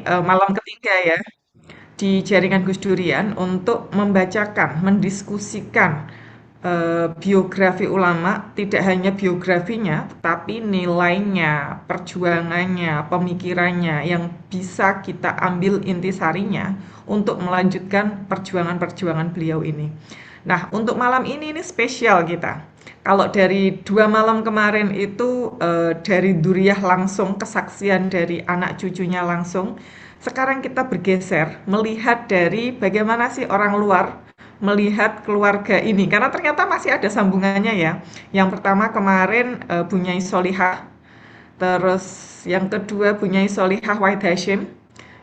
malam ketiga ya di Jaringan Gus Durian untuk membacakan, mendiskusikan biografi ulama, tidak hanya biografinya, tetapi nilainya, perjuangannya, pemikirannya yang bisa kita ambil intisarinya untuk melanjutkan perjuangan-perjuangan beliau ini. Nah, untuk malam ini spesial kita. Kalau dari 2 malam kemarin itu dari Duriah langsung, kesaksian dari anak cucunya langsung. Sekarang kita bergeser, melihat dari bagaimana sih orang luar melihat keluarga ini. Karena ternyata masih ada sambungannya ya. Yang pertama kemarin Bunyai Solihah, terus yang kedua Bunyai Solihah Wahid Hashim,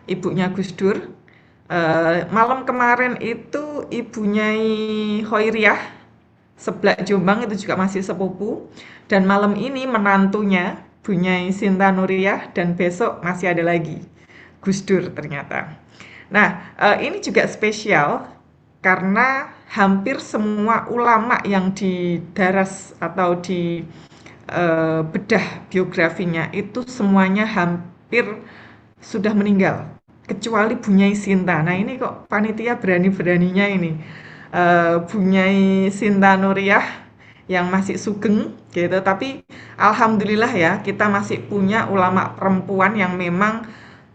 ibunya Gus Dur. Malam kemarin itu ibunya Hoiriah, Seblak Jombang itu juga masih sepupu. Dan malam ini menantunya Bunyai Sinta Nuriyah dan besok masih ada lagi Gus Dur ternyata. Nah, ini juga spesial karena hampir semua ulama yang didaras atau di bedah biografinya itu semuanya hampir sudah meninggal kecuali Bunyai Sinta. Nah, ini kok panitia berani-beraninya ini. Bunyai Sinta Nuriyah yang masih sugeng gitu, tapi alhamdulillah ya kita masih punya ulama perempuan yang memang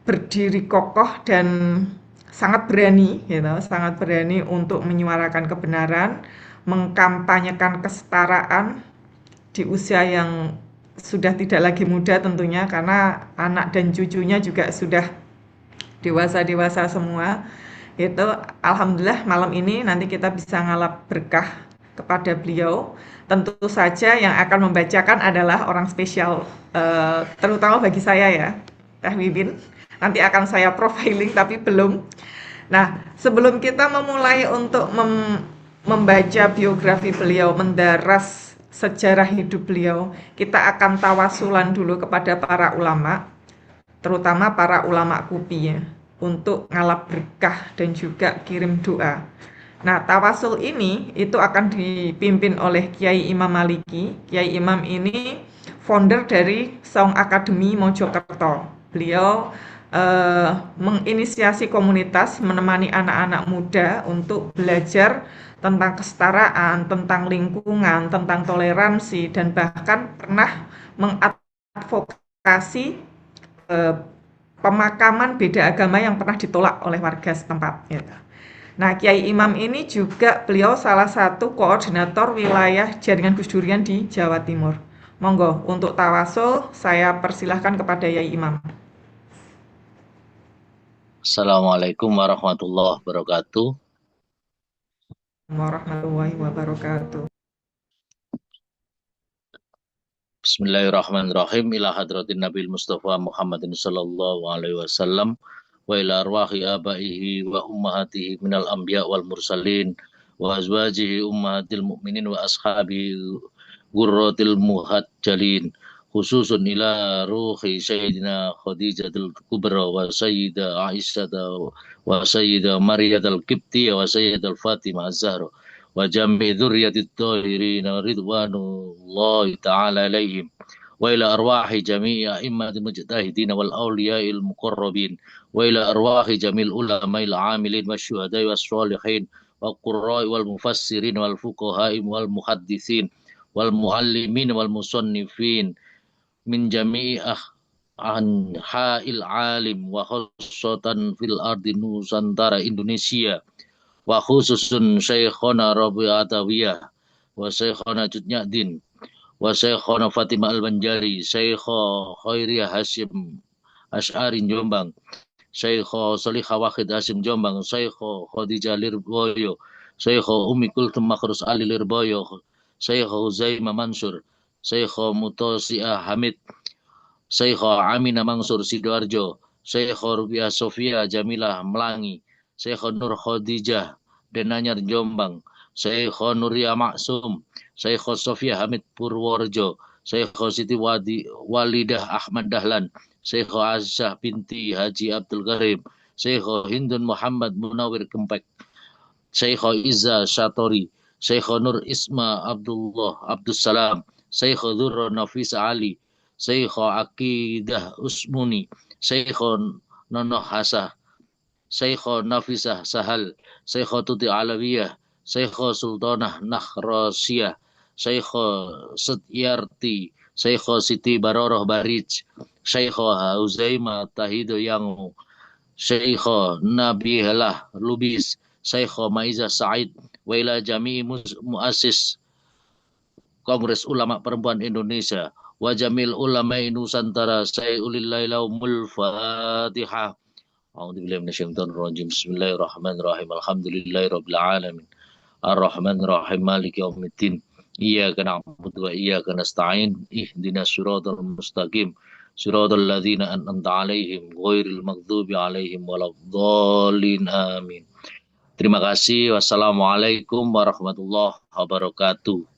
berdiri kokoh dan sangat berani gitu, sangat berani untuk menyuarakan kebenaran, mengkampanyekan kesetaraan di usia yang sudah tidak lagi muda tentunya karena anak dan cucunya juga sudah dewasa-dewasa semua. Itu alhamdulillah malam ini nanti kita bisa ngalap berkah kepada beliau. Tentu saja yang akan membacakan adalah orang spesial, terutama bagi saya ya, Teh Wibin. Nanti akan saya profiling tapi belum. Nah, sebelum kita memulai untuk membaca biografi beliau, mendaras sejarah hidup beliau, kita akan tawasulan dulu kepada para ulama, terutama para ulama kupi ya, untuk ngalap berkah dan juga kirim doa. Nah, tawasul ini itu akan dipimpin oleh Kiai Imam Maliki. Kiai Imam ini founder dari Saung Akademi Mojokerto. Beliau menginisiasi komunitas, menemani anak-anak muda untuk belajar tentang kesetaraan, tentang lingkungan, tentang toleransi, dan bahkan pernah mengadvokasi eh, pemakaman beda agama yang pernah ditolak oleh warga setempat. Gitu. Nah, Kiai Imam ini juga beliau salah satu koordinator wilayah Jaringan Gus Durian di Jawa Timur. Monggo, untuk tawasul saya persilahkan kepada Yai Imam. Assalamualaikum warahmatullahi wabarakatuh. Warahmatullahi wabarakatuh. Bismillahirrahmanirrahim. Ila hadratin Nabi Mustafa Muhammadin sallallahu alaihi wasallam wa ila arwahi abaihi wa ummahatihi minal anbiya wal mursalin wa azwajihi ummahatil mu'minin wa ashabihi gurratil muhajjalin khususun ila ruhi sayyidina Khadijatul Kubra wa sayyida Aisyah wa sayyida Mariyatul Qibtiyah wa sayyidatul Fatimah Az-Zahra wa jami dzurriyyatit thahirin ridwanullahi ta'ala alaihim wa ila arwahi jami'i a'immatil mujtahidin wal awliya'il muqarrabin wa ila arwahi jamil ulama'il amilin wasyuhada'i wassalihin wa qurra'i wal mufassirin wal fuqaha'i wal muhadditsin wal muallimin wal musannifin min jami'i anha'il alim wa khususatan fil ardi nusantara Indonesia wa khususun Syekhona Rabi Atawiyah wa Syekhona Cutnyadin wa Syekhona Fatimah Al-Banjari Syekho Khairiyah Hashim Ash'ari Jombang Syekho Salihah Wahid Hashim Jombang Syekho Khadijah Lirboyo Syekho Umi Kulthum Makhrus Ali Lirboyo Syekho Zaima Mansur Syekho Mutosiah Hamid Syekho Amina Mansur Sidoarjo Syekho Rubiah Sofia Jamilah Melangi Syekho Nur Khadijah Denanyar Jombang Syekho Nuria Maksum Syekho Sofia Hamid Purworejo Syekho Siti Walidah Ahmad Dahlan Syekho Aisyah binti Haji Abdul Karim Syekho Hindun Muhammad Munawir Kempek Syekho Izza Syatori Syekho Nur Isma Abdullah Abdussalam Syekho Dhurra Nafisa Ali Syekho Aqidah Usmuni Syekho Nonoh Hasah, Syekho Nafisah Sahal, Syekho Tuti Alawiyah, Syekho Sultanah Nakhrosiyah, Syekho Setyarti, Syekho Siti Baroroh Barij, Syekho Hauzaima Tahido Yangu, Syekho Nabihalah Lubis, Syekho Maiza Said, wa ila jami'i muassis Kongres Ulama Perempuan Indonesia, wa jamil ulama Nusantara, Sayyidulillah laumul Fatihah. A'udzubillahi minasyaitonir rajim. Bismillahirrahmanirrahim. Alhamdulillahirabbil alamin. Arrahmanirrahim. Maliki yaumiddin. Iyyaka na'budu wa iyyaka nasta'in. Ihdinas siratal mustaqim. Siratal ladzina an'amta 'alaihim ghairil maghdubi 'alaihim waladdallin. Amin. Terima kasih. Wassalamualaikum warahmatullahi wabarakatuh.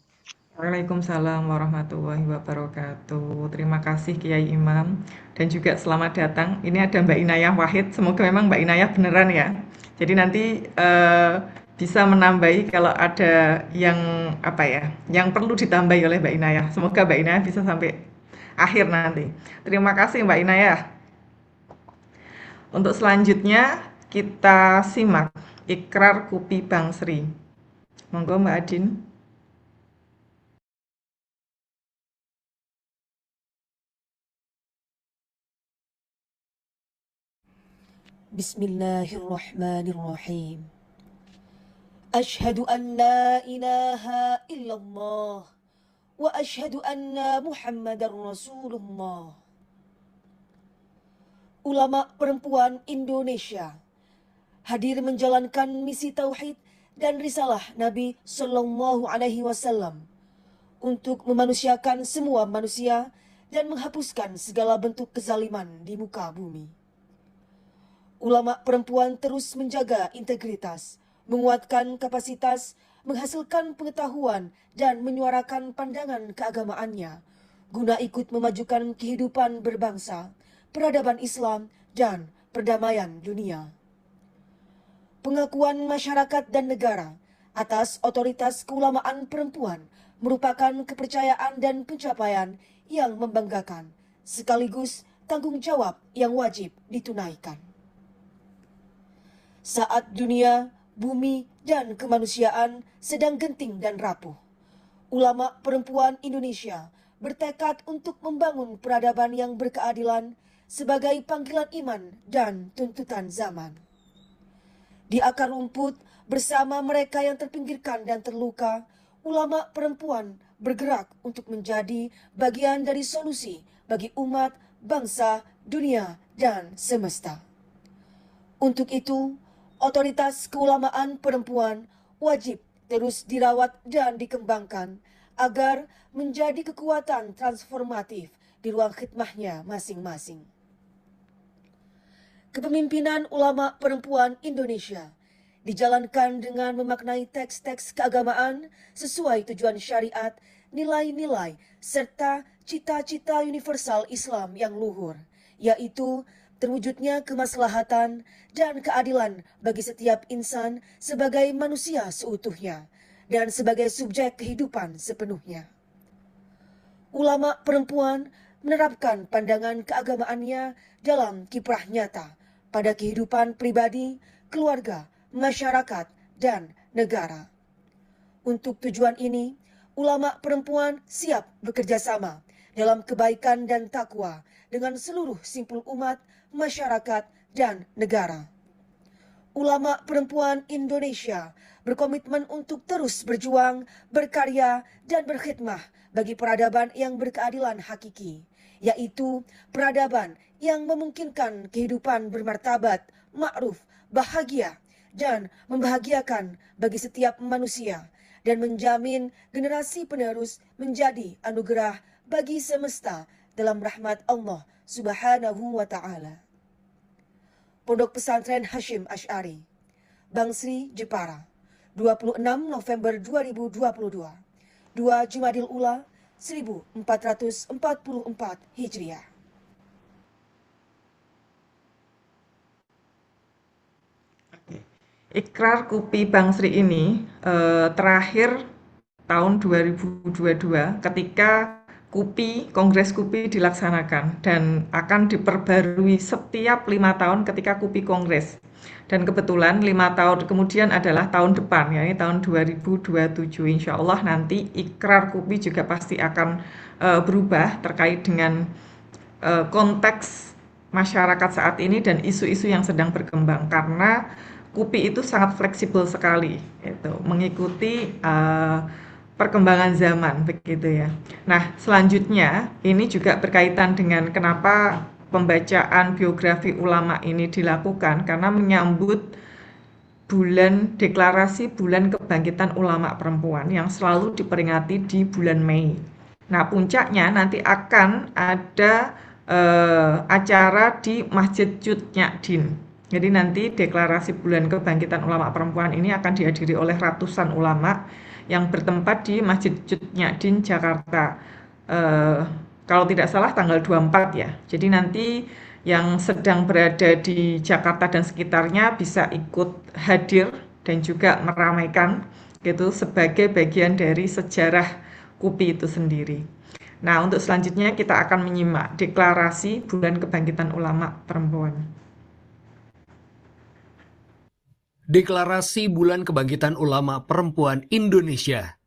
Waalaikumsalam warahmatullahi wabarakatuh. Terima kasih Kiai Imam dan juga selamat datang. Ini ada Mbak Inayah Wahid. Semoga memang Mbak Inayah beneran ya. Jadi nanti bisa menambahi kalau ada yang apa ya, yang perlu ditambahi oleh Mbak Inayah. Semoga Mbak Inayah bisa sampai akhir nanti. Terima kasih Mbak Inayah. Untuk selanjutnya kita simak Ikrar Kupi Bang Sri. Monggo Mbak Adin. Bismillahirrahmanirrahim. Ashhadu an la ilaha illallah wa ashhadu anna Muhammadar Rasulullah. Ulama perempuan Indonesia hadir menjalankan misi tauhid dan risalah Nabi Sallallahu Alaihi Wasallam untuk memanusiakan semua manusia dan menghapuskan segala bentuk kezaliman di muka bumi. Ulama perempuan terus menjaga integritas, menguatkan kapasitas, menghasilkan pengetahuan, dan menyuarakan pandangan keagamaannya, guna ikut memajukan kehidupan berbangsa, peradaban Islam, dan perdamaian dunia. Pengakuan masyarakat dan negara atas otoritas keulamaan perempuan merupakan kepercayaan dan pencapaian yang membanggakan, sekaligus tanggung jawab yang wajib ditunaikan. Saat dunia, bumi, dan kemanusiaan sedang genting dan rapuh, ulama perempuan Indonesia bertekad untuk membangun peradaban yang berkeadilan sebagai panggilan iman dan tuntutan zaman. Di akar rumput, bersama mereka yang terpinggirkan dan terluka, ulama perempuan bergerak untuk menjadi bagian dari solusi bagi umat, bangsa, dunia, dan semesta. Untuk itu, otoritas keulamaan perempuan wajib terus dirawat dan dikembangkan agar menjadi kekuatan transformatif di ruang khidmahnya masing-masing. Kepemimpinan ulama perempuan Indonesia dijalankan dengan memaknai teks-teks keagamaan sesuai tujuan syariat, nilai-nilai, serta cita-cita universal Islam yang luhur, yaitu terwujudnya kemaslahatan dan keadilan bagi setiap insan sebagai manusia seutuhnya dan sebagai subjek kehidupan sepenuhnya. Ulama perempuan menerapkan pandangan keagamaannya dalam kiprah nyata pada kehidupan pribadi, keluarga, masyarakat, dan negara. Untuk tujuan ini, ulama perempuan siap bekerja sama dalam kebaikan dan takwa dengan seluruh simpul umat, masyarakat, dan negara. Ulama perempuan Indonesia berkomitmen untuk terus berjuang, berkarya, dan berkhidmah bagi peradaban yang berkeadilan hakiki, yaitu peradaban yang memungkinkan kehidupan bermartabat, ma'ruf, bahagia, dan membahagiakan bagi setiap manusia, dan menjamin generasi penerus menjadi anugerah bagi semesta dalam rahmat Allah Subhanahu wa Ta'ala. Pondok Pesantren Hasyim Asy'ari, Bang Sri, Jepara, 26 November 2022, 2 Jumadil Ula 1444 Hijriah. Ikrar Kupi Bang Sri ini terakhir tahun 2022 ketika Kongres KUPI dilaksanakan dan akan diperbarui setiap 5 tahun ketika KUPI Kongres. Dan kebetulan 5 tahun kemudian adalah tahun depan, yakni tahun 2027. Insya Allah nanti ikrar KUPI juga pasti akan berubah terkait dengan konteks masyarakat saat ini dan isu-isu yang sedang berkembang, karena KUPI itu sangat fleksibel sekali, itu mengikuti perkembangan zaman, begitu ya. Nah, selanjutnya ini juga berkaitan dengan kenapa pembacaan biografi ulama ini dilakukan, karena menyambut deklarasi bulan kebangkitan ulama perempuan yang selalu diperingati di bulan Mei. Nah, puncaknya nanti akan ada acara di Masjid Cut Nyak Jadi nanti deklarasi bulan kebangkitan ulama perempuan ini akan dihadiri oleh ratusan ulama yang bertempat di Masjid Cut Nyak Jakarta. Kalau tidak salah tanggal 24 ya. Jadi nanti yang sedang berada di Jakarta dan sekitarnya bisa ikut hadir dan juga meramaikan gitu sebagai bagian dari sejarah KUPI itu sendiri. Nah, untuk selanjutnya kita akan menyimak deklarasi Bulan Kebangkitan Ulama Perempuan. Deklarasi Bulan Kebangkitan Ulama Perempuan Indonesia.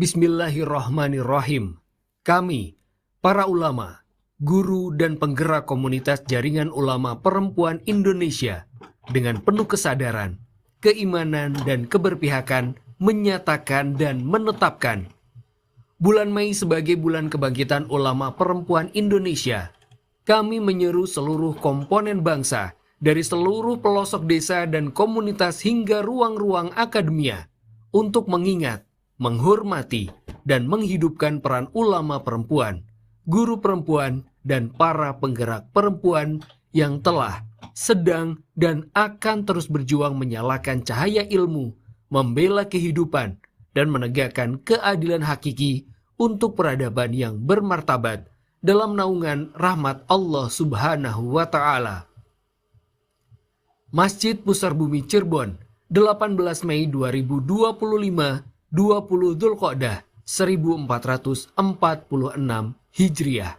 Bismillahirrahmanirrahim. Kami, para ulama, guru dan penggerak komunitas Jaringan Ulama Perempuan Indonesia, dengan penuh kesadaran, keimanan, dan keberpihakan menyatakan dan menetapkan bulan Mei sebagai Bulan Kebangkitan Ulama Perempuan Indonesia. Kami menyeru seluruh komponen bangsa dari seluruh pelosok desa dan komunitas hingga ruang-ruang akademia untuk mengingat, menghormati, dan menghidupkan peran ulama perempuan, guru perempuan, dan para penggerak perempuan yang telah, sedang, dan akan terus berjuang menyalakan cahaya ilmu, membela kehidupan, dan menegakkan keadilan hakiki untuk peradaban yang bermartabat dalam naungan rahmat Allah Subhanahu wa Ta'ala. Masjid Pusar Bumi Cirebon, 18 Mei 2025, 20 Dzulqa'dah 1446 Hijriah.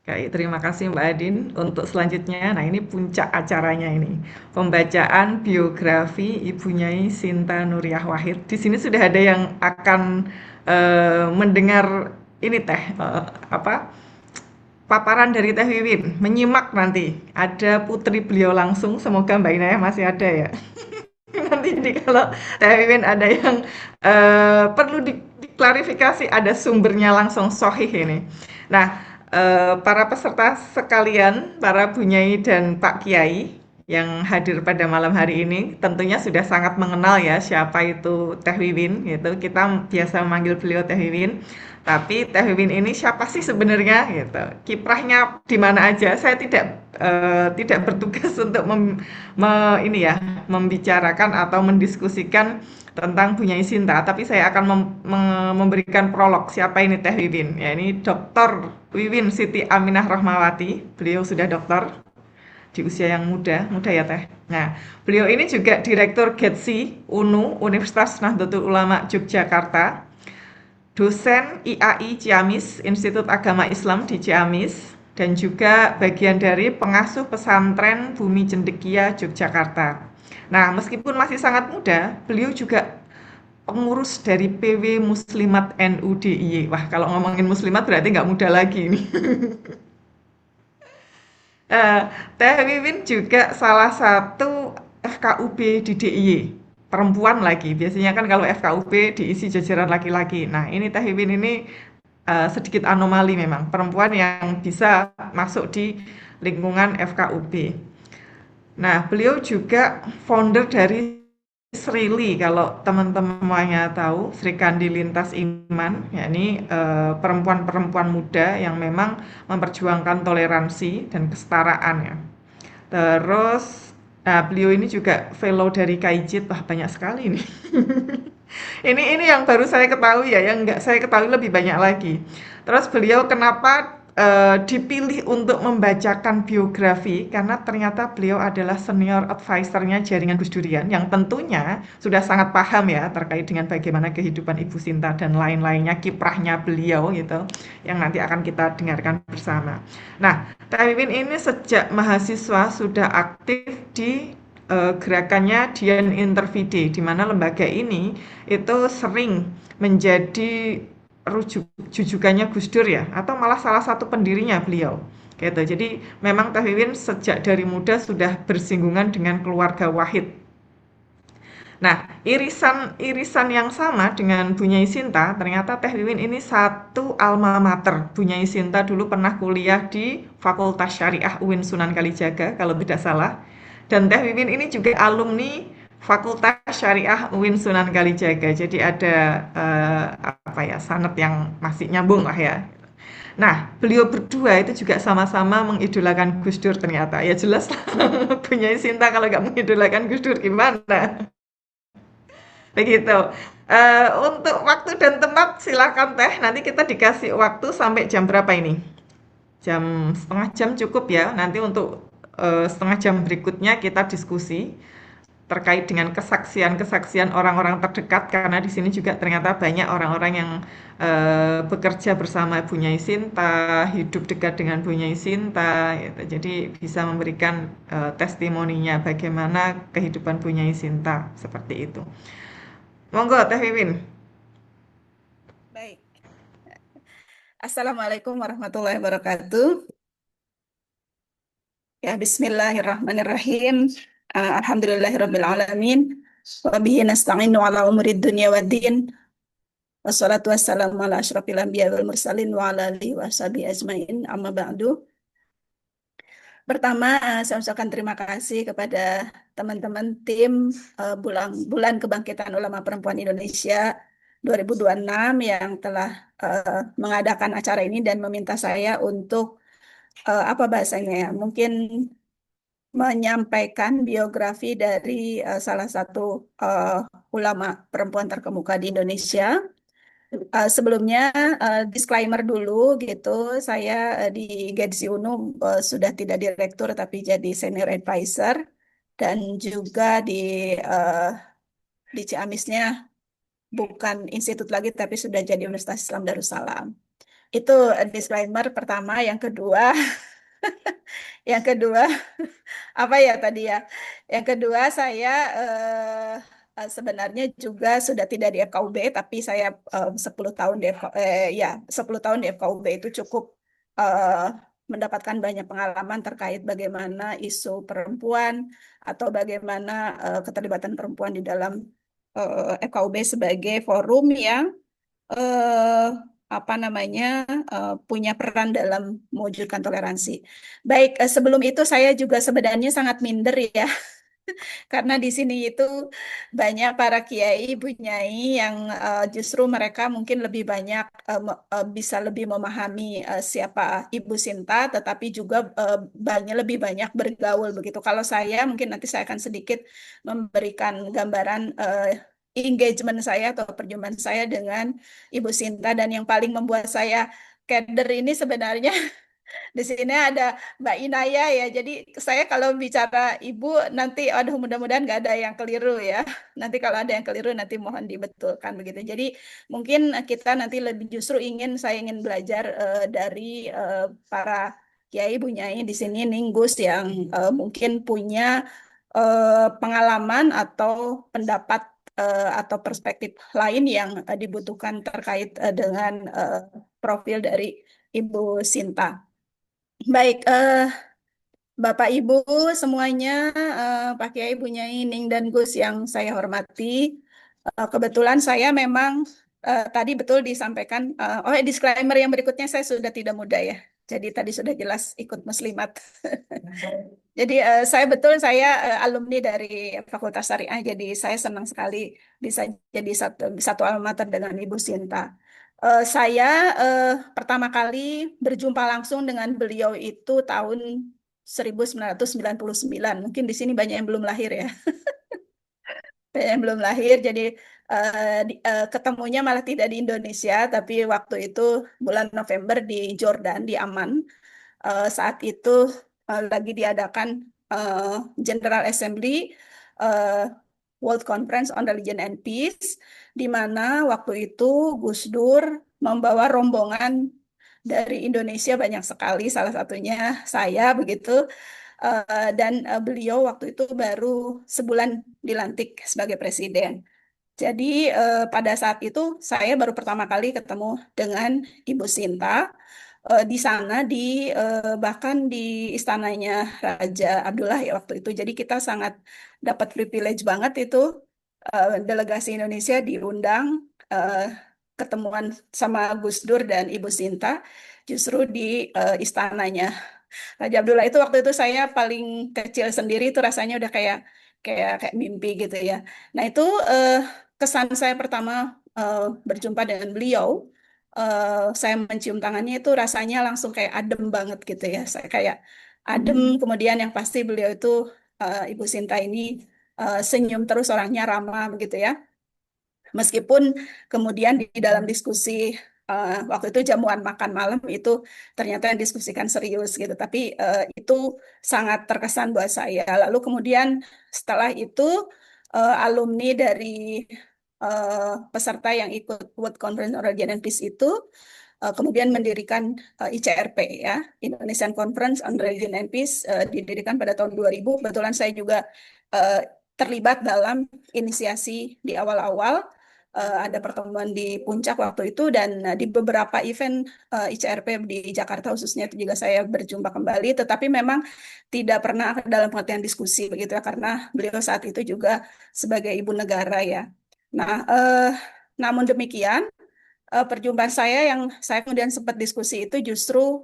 Baik, terima kasih Mbak Adin. Untuk selanjutnya, nah ini puncak acaranya ini. Pembacaan biografi Ibu Nyai Sinta Nuriyah Wahid. Di sini sudah ada yang akan mendengar ini paparan dari Teh Wiwin. Menyimak nanti. Ada putri beliau langsung, semoga Mbak Inaya masih ada ya. Nanti kalau Teh Wiwin ada yang perlu diklarifikasi, ada sumbernya langsung sahih ini. Nah, para peserta sekalian, para Bu Nyai dan Pak Kiai yang hadir pada malam hari ini tentunya sudah sangat mengenal ya siapa itu Teh Wiwin gitu. Kita biasa memanggil beliau Teh Wiwin. Tapi Teh Wiwin ini siapa sih sebenarnya gitu. Kiprahnya di mana aja? Saya tidak bertugas untuk membicarakan atau mendiskusikan tentang Bu Nyai Sinta, tapi saya akan memberikan prolog siapa ini Teh Wiwin. Ya, ini Dr. Wiwin Siti Aminah Rahmawati. Beliau sudah dokter di usia yang muda ya Teh. Nah, beliau ini juga Direktur GETSI UNU Universitas Nahdlatul Ulama Yogyakarta, dosen IAI Ciamis, Institut Agama Islam di Ciamis, dan juga bagian dari pengasuh pesantren Bumi Cendekia Yogyakarta. Nah, meskipun masih sangat muda, beliau juga pengurus dari PW Muslimat NU DIY. Wah, kalau ngomongin muslimat berarti nggak muda lagi ini. Teh Wiwin juga salah satu FKUB di DIY. Perempuan lagi. Biasanya kan kalau FKUB diisi jajaran laki-laki. Nah, ini Teh Wiwin ini sedikit anomali memang. Perempuan yang bisa masuk di lingkungan FKUB. Nah, beliau juga founder dari Srili, kalau teman-temannya tahu, Sri Kandi Lintas Iman, yakni perempuan-perempuan muda yang memang memperjuangkan toleransi dan kesetaraan ya. Terus, nah beliau ini juga fellow dari KIJIT, wah banyak sekali nih. ini yang baru saya ketahui ya, yang nggak saya ketahui lebih banyak lagi. Terus beliau kenapa dipilih untuk membacakan biografi karena ternyata beliau adalah senior advisor-nya Jaringan Gus Durian yang tentunya sudah sangat paham ya terkait dengan bagaimana kehidupan Ibu Sinta dan lain-lainnya, kiprahnya beliau gitu, yang nanti akan kita dengarkan bersama. Nah, Teh Wiwin ini sejak mahasiswa sudah aktif di gerakannya Dian Intervide, di mana lembaga ini itu sering menjadi jujukannya Gus Dur ya, atau malah salah satu pendirinya beliau. Gitu. Jadi memang Teh Wiwin sejak dari muda sudah bersinggungan dengan keluarga Wahid. Nah, irisan yang sama dengan Bunyai Sinta, ternyata Teh Wiwin ini satu alma mater. Bunyai Sinta dulu pernah kuliah di Fakultas Syariah UIN Sunan Kalijaga, kalau tidak salah. Dan Teh Wiwin ini juga alumni Fakultas Syariah UIN Sunan Kalijaga. Jadi ada apa ya, sanad yang masih nyambung lah ya. Nah, beliau berdua itu juga sama-sama mengidolakan Gus Dur ternyata. Ya jelas lah, Bunyai Sinta kalau nggak mengidolakan Gus Dur gimana? Begitu. Untuk waktu dan tempat silakan Teh. Nanti kita dikasih waktu sampai jam berapa ini? Setengah jam cukup ya. Nanti untuk setengah jam berikutnya kita diskusi terkait dengan kesaksian-kesaksian orang-orang terdekat karena di sini juga ternyata banyak orang-orang yang bekerja bersama Bunyai Sinta, hidup dekat dengan Bunyai Sinta, gitu. Jadi bisa memberikan testimoninya bagaimana kehidupan Bunyai Sinta seperti itu. Monggo Teh Wiwin. Baik. Assalamualaikum warahmatullahi wabarakatuh. Ya, bismillahirrahmanirrahim. Alhamdulillahirabbil alamin. Wa bihi nasta'inu ala umuri dunya waddin. Wassalatu wassalamu ala asyrafil anbiya wal mursalin wa ala alihi washabihi ajmain. Amma ba'du. Pertama, saya ucapkan terima kasih kepada teman-teman tim Bulan Kebangkitan Ulama Perempuan Indonesia 2026 yang telah mengadakan acara ini dan meminta saya untuk apa bahasanya ya, mungkin menyampaikan biografi dari salah satu ulama perempuan terkemuka di Indonesia. Sebelumnya disclaimer dulu gitu, saya di Gedzi UNU sudah tidak direktur tapi jadi senior advisor dan juga di Ciamisnya bukan institut lagi tapi sudah jadi Universitas Islam Darussalam. Itu disclaimer pertama. Yang kedua, yang kedua apa ya tadi ya? Yang kedua saya sebenarnya juga sudah tidak di FKUB, tapi saya 10 tahun di 10 tahun di FKUB itu cukup mendapatkan banyak pengalaman terkait bagaimana isu perempuan atau bagaimana keterlibatan perempuan di dalam FKUB sebagai forum yang apa namanya punya peran dalam mewujudkan toleransi. Baik, sebelum itu saya juga sebenarnya sangat minder ya. Karena di sini itu banyak para kiai, bunyai yang justru mereka mungkin lebih banyak bisa lebih memahami siapa Ibu Sinta, tetapi juga lebih banyak bergaul begitu. Kalau saya mungkin nanti saya akan sedikit memberikan gambaran engagement saya atau perjumpaan saya dengan Ibu Sinta, dan yang paling membuat saya keder ini sebenarnya di sini ada Mbak Inaya ya. Jadi saya kalau bicara ibu nanti, aduh mudah-mudahan nggak ada yang keliru ya. Nanti kalau ada yang keliru nanti mohon dibetulkan begitu. Jadi mungkin kita nanti lebih justru saya ingin belajar dari para kiai bunyai di sini Ninggus yang mungkin punya pengalaman atau pendapat atau perspektif lain yang dibutuhkan terkait dengan profil dari Ibu Sinta. Baik, Bapak Ibu semuanya, Pak Kiai, Bunyai, Ning, dan Gus yang saya hormati. Kebetulan saya memang tadi betul disampaikan, disclaimer yang berikutnya saya sudah tidak muda ya. Jadi tadi sudah jelas ikut muslimat. Jadi saya alumni dari Fakultas Syariah, jadi saya senang sekali bisa jadi satu alma mater dengan Ibu Sinta. Saya pertama kali berjumpa langsung dengan beliau itu tahun 1999. Mungkin di sini banyak yang belum lahir ya. belum lahir, jadi ketemunya malah tidak di Indonesia, tapi waktu itu bulan November di Jordan, di Amman. Saat itu lagi diadakan eh, General Assembly eh, World Conference on Religion and Peace, di mana waktu itu Gus Dur membawa rombongan dari Indonesia banyak sekali, salah satunya saya begitu. Dan beliau waktu itu baru sebulan dilantik sebagai presiden. Jadi pada saat itu saya baru pertama kali ketemu dengan Ibu Sinta di sana bahkan di istananya Raja Abdullah ya waktu itu. Jadi kita sangat dapat privilege banget itu delegasi Indonesia diundang eh, ketemuan sama Gus Dur dan Ibu Sinta justru di istananya Raja Abdullah itu. Waktu itu saya paling kecil sendiri itu rasanya udah kayak kayak kayak mimpi gitu ya. Nah itu eh, kesan saya pertama berjumpa dengan beliau. Saya mencium tangannya itu rasanya langsung kayak adem banget gitu ya. Saya kayak adem. Kemudian yang pasti beliau itu Ibu Sinta ini senyum terus, orangnya ramah begitu ya. Meskipun kemudian di dalam diskusi waktu itu jamuan makan malam itu ternyata yang diskusikan serius gitu, tapi itu sangat terkesan buat saya. Lalu kemudian setelah itu alumni dari peserta yang ikut World Conference on Religion and Peace itu kemudian mendirikan ICRP ya, Indonesian Conference on Religion and Peace, didirikan pada tahun 2000. Kebetulan saya juga eh, terlibat dalam inisiasi di awal-awal. Ada pertemuan di puncak waktu itu dan di beberapa event ICRP di Jakarta khususnya itu juga saya berjumpa kembali, tetapi memang tidak pernah dalam pengertian diskusi begitu ya, karena beliau saat itu juga sebagai ibu negara ya. Nah, namun demikian perjumpaan saya yang saya kemudian sempat diskusi itu justru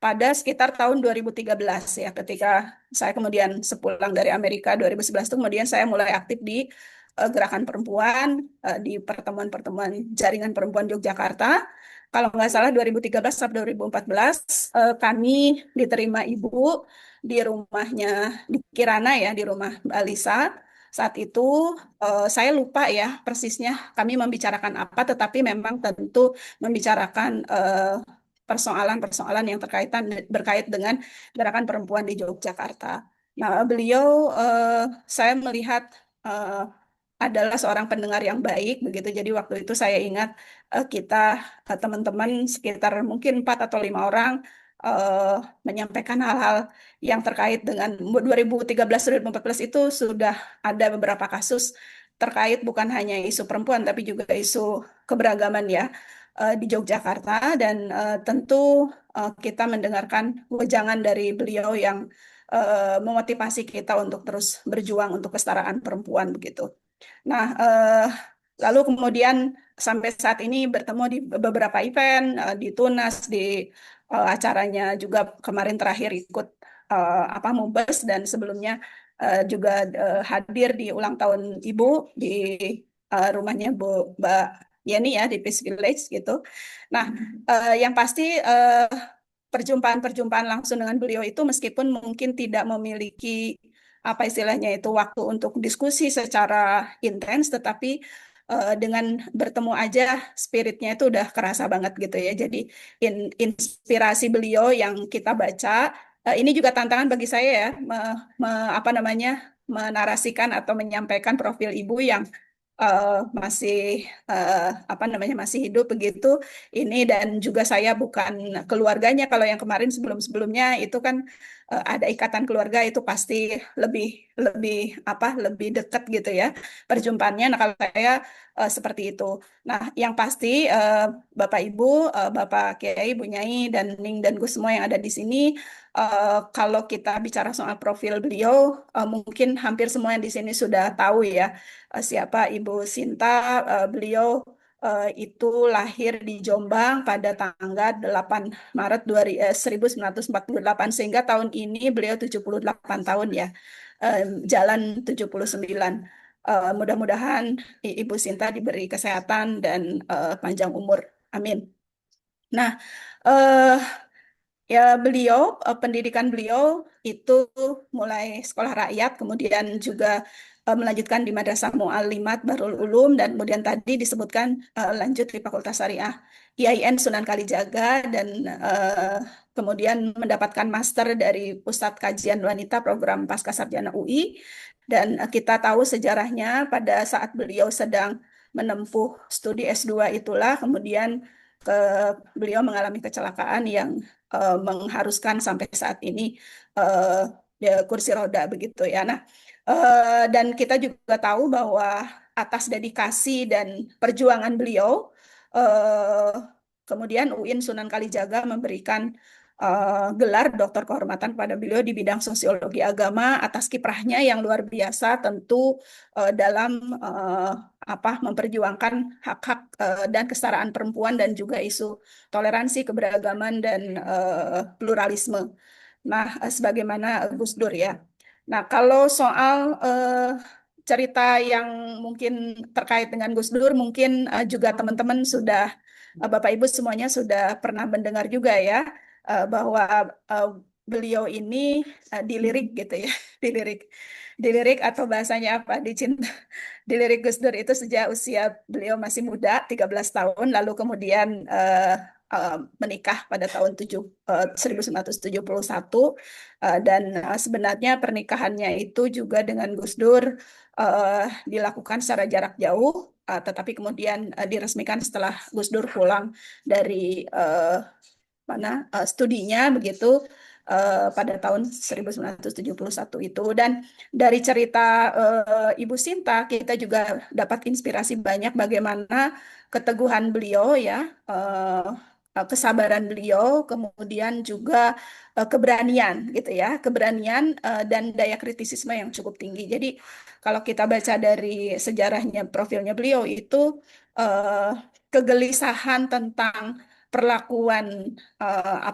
pada sekitar tahun 2013 ya, ketika saya kemudian sepulang dari Amerika 2011 itu kemudian saya mulai aktif di gerakan perempuan, di pertemuan-pertemuan jaringan perempuan Yogyakarta. Kalau nggak salah 2013 sampai 2014 kami diterima ibu di rumahnya di Kirana ya, di rumah Mbak Alisa. Saat itu saya lupa ya persisnya kami membicarakan apa, tetapi memang tentu membicarakan persoalan-persoalan yang berkait dengan gerakan perempuan di Yogyakarta. Nah, beliau saya melihat eh, adalah seorang pendengar yang baik begitu. Jadi waktu itu saya ingat kita teman-teman sekitar mungkin 4 atau 5 orang eh, menyampaikan hal-hal yang terkait dengan 2013-2014 itu sudah ada beberapa kasus terkait bukan hanya isu perempuan tapi juga isu keberagaman ya di Yogyakarta, dan tentu kita mendengarkan wejangan dari beliau yang memotivasi kita untuk terus berjuang untuk kesetaraan perempuan begitu. Nah, lalu kemudian sampai saat ini bertemu di beberapa event di Tunas, di acaranya juga kemarin terakhir ikut apa Mubes, dan sebelumnya juga hadir di ulang tahun Ibu di rumahnya Mbak Yeni ya di Peace Village gitu. Nah, yang pasti perjumpaan-perjumpaan langsung dengan beliau itu meskipun mungkin tidak memiliki apa istilahnya itu waktu untuk diskusi secara intens, tetapi dengan bertemu aja spiritnya itu udah kerasa banget gitu ya. Jadi inspirasi beliau yang kita baca, ini juga tantangan bagi saya ya, apa namanya, menarasikan atau menyampaikan profil ibu yang masih apa namanya masih hidup begitu ini, dan juga saya bukan keluarganya. Kalau yang kemarin sebelum-sebelumnya itu kan ada ikatan keluarga, itu pasti lebih lebih apa lebih dekat gitu ya perjumpaannya. Nah kalau saya seperti itu. Nah yang pasti Bapak Ibu, Bapak Kiai, Bu Nyai dan Ning dan Gus semua yang ada di sini, kalau kita bicara soal profil beliau, mungkin hampir semua yang di sini sudah tahu ya siapa Ibu Sinta. Beliau itu lahir di Jombang pada tanggal 8 Maret 1948, sehingga tahun ini beliau 78 tahun ya, jalan 79. Mudah-mudahan Ibu Sinta diberi kesehatan dan panjang umur. Amin. Nah, eh, Ya, pendidikan beliau itu mulai sekolah rakyat, kemudian juga melanjutkan di Madrasah Muallimat Darul Ulum, dan kemudian tadi disebutkan lanjut di Fakultas Syariah IAIN Sunan Kalijaga, dan kemudian mendapatkan master dari Pusat Kajian Wanita Program Pascasarjana UI. Dan kita tahu sejarahnya pada saat beliau sedang menempuh studi S2 itulah kemudian beliau mengalami kecelakaan yang mengharuskan sampai saat ini uh, kursi roda begitu ya. Nah, dan kita juga tahu bahwa atas dedikasi dan perjuangan beliau, uh, kemudian UIN Sunan Kalijaga memberikan gelar doktor kehormatan pada beliau di bidang sosiologi agama atas kiprahnya yang luar biasa tentu dalam memperjuangkan hak-hak dan kesetaraan perempuan dan juga isu toleransi, keberagaman, dan pluralisme. Nah, sebagaimana Gus Dur ya. Nah, kalau soal cerita yang mungkin terkait dengan Gus Dur, mungkin juga teman-teman sudah, Bapak Ibu semuanya sudah pernah mendengar juga ya, bahwa uh, beliau ini dilirik gitu ya, dilirik, dilirik atau bahasanya apa, dicinta, dilirik Gus Dur itu sejak usia beliau masih muda, 13 tahun, lalu kemudian menikah pada tahun 1971, dan sebenarnya pernikahannya itu juga dengan Gus Dur dilakukan secara jarak jauh, tetapi kemudian diresmikan setelah Gus Dur pulang dari studinya begitu pada tahun 1971 itu. Dan dari cerita Ibu Sinta kita juga dapat inspirasi banyak bagaimana keteguhan beliau ya, kesabaran beliau, kemudian juga keberanian gitu ya, keberanian dan daya kritisisme yang cukup tinggi. Jadi kalau kita baca dari sejarahnya, profilnya beliau itu uh, kegelisahan tentang perlakuan uh,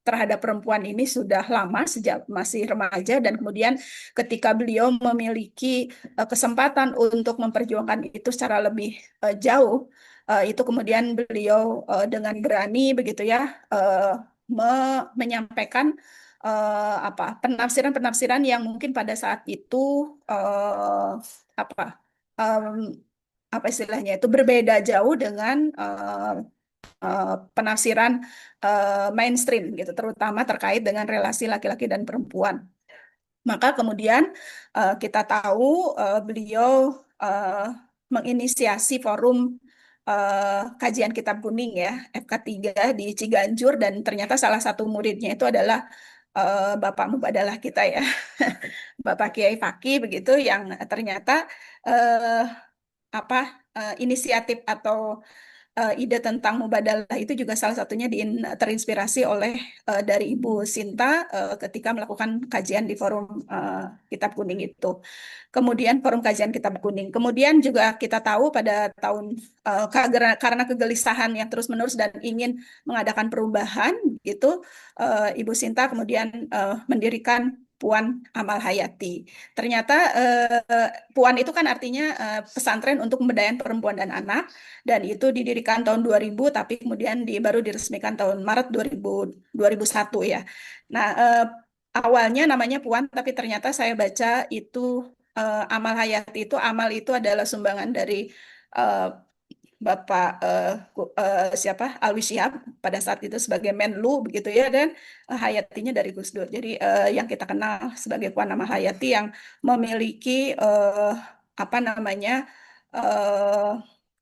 terhadap perempuan ini sudah lama sejak masih remaja, dan kemudian ketika beliau memiliki kesempatan untuk memperjuangkan itu secara lebih jauh, itu kemudian beliau dengan berani begitu ya menyampaikan penafsiran-penafsiran yang mungkin pada saat itu apa em, apa istilahnya itu berbeda jauh dengan penafsiran mainstream gitu, terutama terkait dengan relasi laki-laki dan perempuan. Maka kemudian kita tahu beliau menginisiasi forum kajian kitab kuning ya, FK3 di Ciganjur, dan ternyata salah satu muridnya itu adalah Bapak Mubadalah kita ya, Bapak Kiai Faki begitu, yang ternyata eh, inisiatif atau ide tentang mubadalah itu juga salah satunya terinspirasi oleh dari Ibu Sinta ketika melakukan kajian di forum Kitab Kuning itu. Kemudian forum kajian Kitab Kuning. Kemudian juga kita tahu pada tahun karena kegelisahan yang terus-menerus dan ingin mengadakan perubahan gitu, Ibu Sinta kemudian mendirikan Puan Amal Hayati. Ternyata Puan itu kan artinya pesantren untuk pemberdayaan perempuan dan anak, dan itu didirikan tahun 2000 tapi kemudian baru diresmikan tahun Maret 2001 ya. Nah, awalnya namanya Puan tapi ternyata saya baca itu Amal Hayati, itu amal itu adalah sumbangan dari eh, Bapak siapa Alwi Syihab pada saat itu sebagai Menlu begitu ya, dan Hayatinya dari Gus Dur. Jadi yang kita kenal sebagai Puan Amal Hayati yang memiliki apa namanya eh,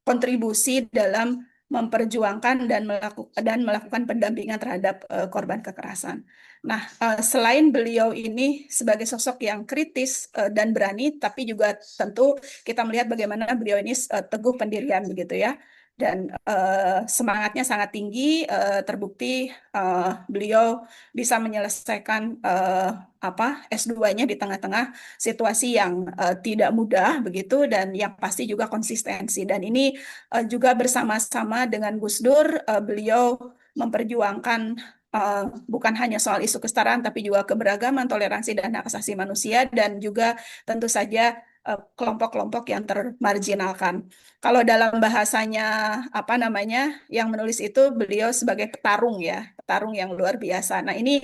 kontribusi dalam memperjuangkan dan melakukan pendampingan terhadap korban kekerasan. Nah, selain beliau ini sebagai sosok yang kritis dan berani, tapi juga tentu kita melihat bagaimana beliau ini teguh pendirian begitu ya, dan semangatnya sangat tinggi, terbukti beliau bisa menyelesaikan S2-nya di tengah-tengah situasi yang tidak mudah begitu, dan yang pasti juga konsistensi. Dan ini juga bersama-sama dengan Gus Dur, beliau memperjuangkan bukan hanya soal isu kesetaraan, tapi juga keberagaman, toleransi, dan hak asasi manusia, dan juga tentu saja kelompok-kelompok yang termarginalkan. Kalau dalam bahasanya apa namanya yang menulis itu beliau sebagai petarung ya, petarung yang luar biasa. Nah, ini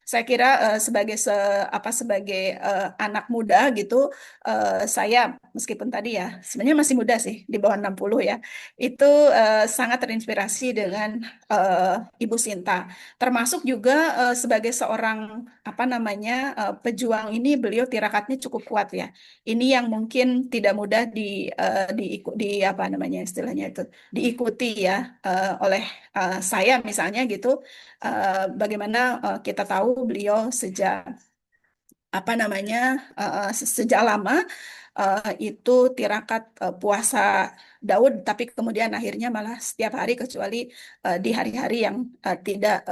saya kira sebagai anak muda gitu, saya meskipun tadi ya sebenarnya masih muda sih di bawah 60 ya. Itu sangat terinspirasi dengan Ibu Sinta. Termasuk juga sebagai seorang apa namanya pejuang ini beliau tirakatnya cukup kuat ya. Ini yang mungkin tidak mudah di apa namanya istilahnya itu diikuti ya oleh saya misalnya gitu. Bagaimana kita tahu beliau sejak apa namanya sejak lama itu tirakat puasa Daud, tapi kemudian akhirnya malah setiap hari kecuali di hari-hari yang tidak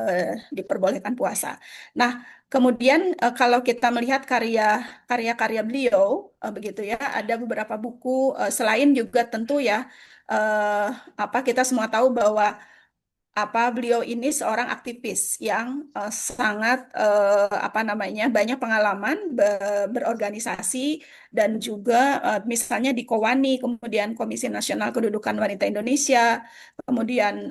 diperbolehkan puasa. Nah, kemudian kalau kita melihat karya-karya beliau begitu ya, ada beberapa buku selain juga tentu ya eh, apa kita semua tahu bahwa beliau ini seorang aktivis yang sangat apa namanya banyak pengalaman berorganisasi dan juga misalnya di Kowani, kemudian Komisi Nasional Kedudukan Wanita Indonesia, kemudian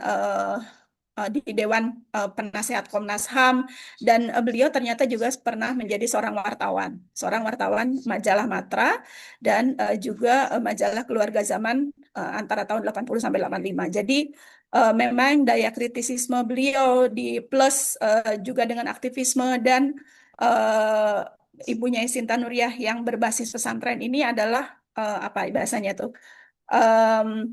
di Dewan Penasehat Komnas HAM, dan beliau ternyata juga pernah menjadi seorang wartawan majalah Matra dan juga majalah Keluarga Zaman antara tahun 80 sampai 85. Jadi memang daya kritisisme beliau di plus juga dengan aktivisme dan uh, ibunya Sinta Nuriyah yang berbasis pesantren ini adalah apa bahasanya tuh um,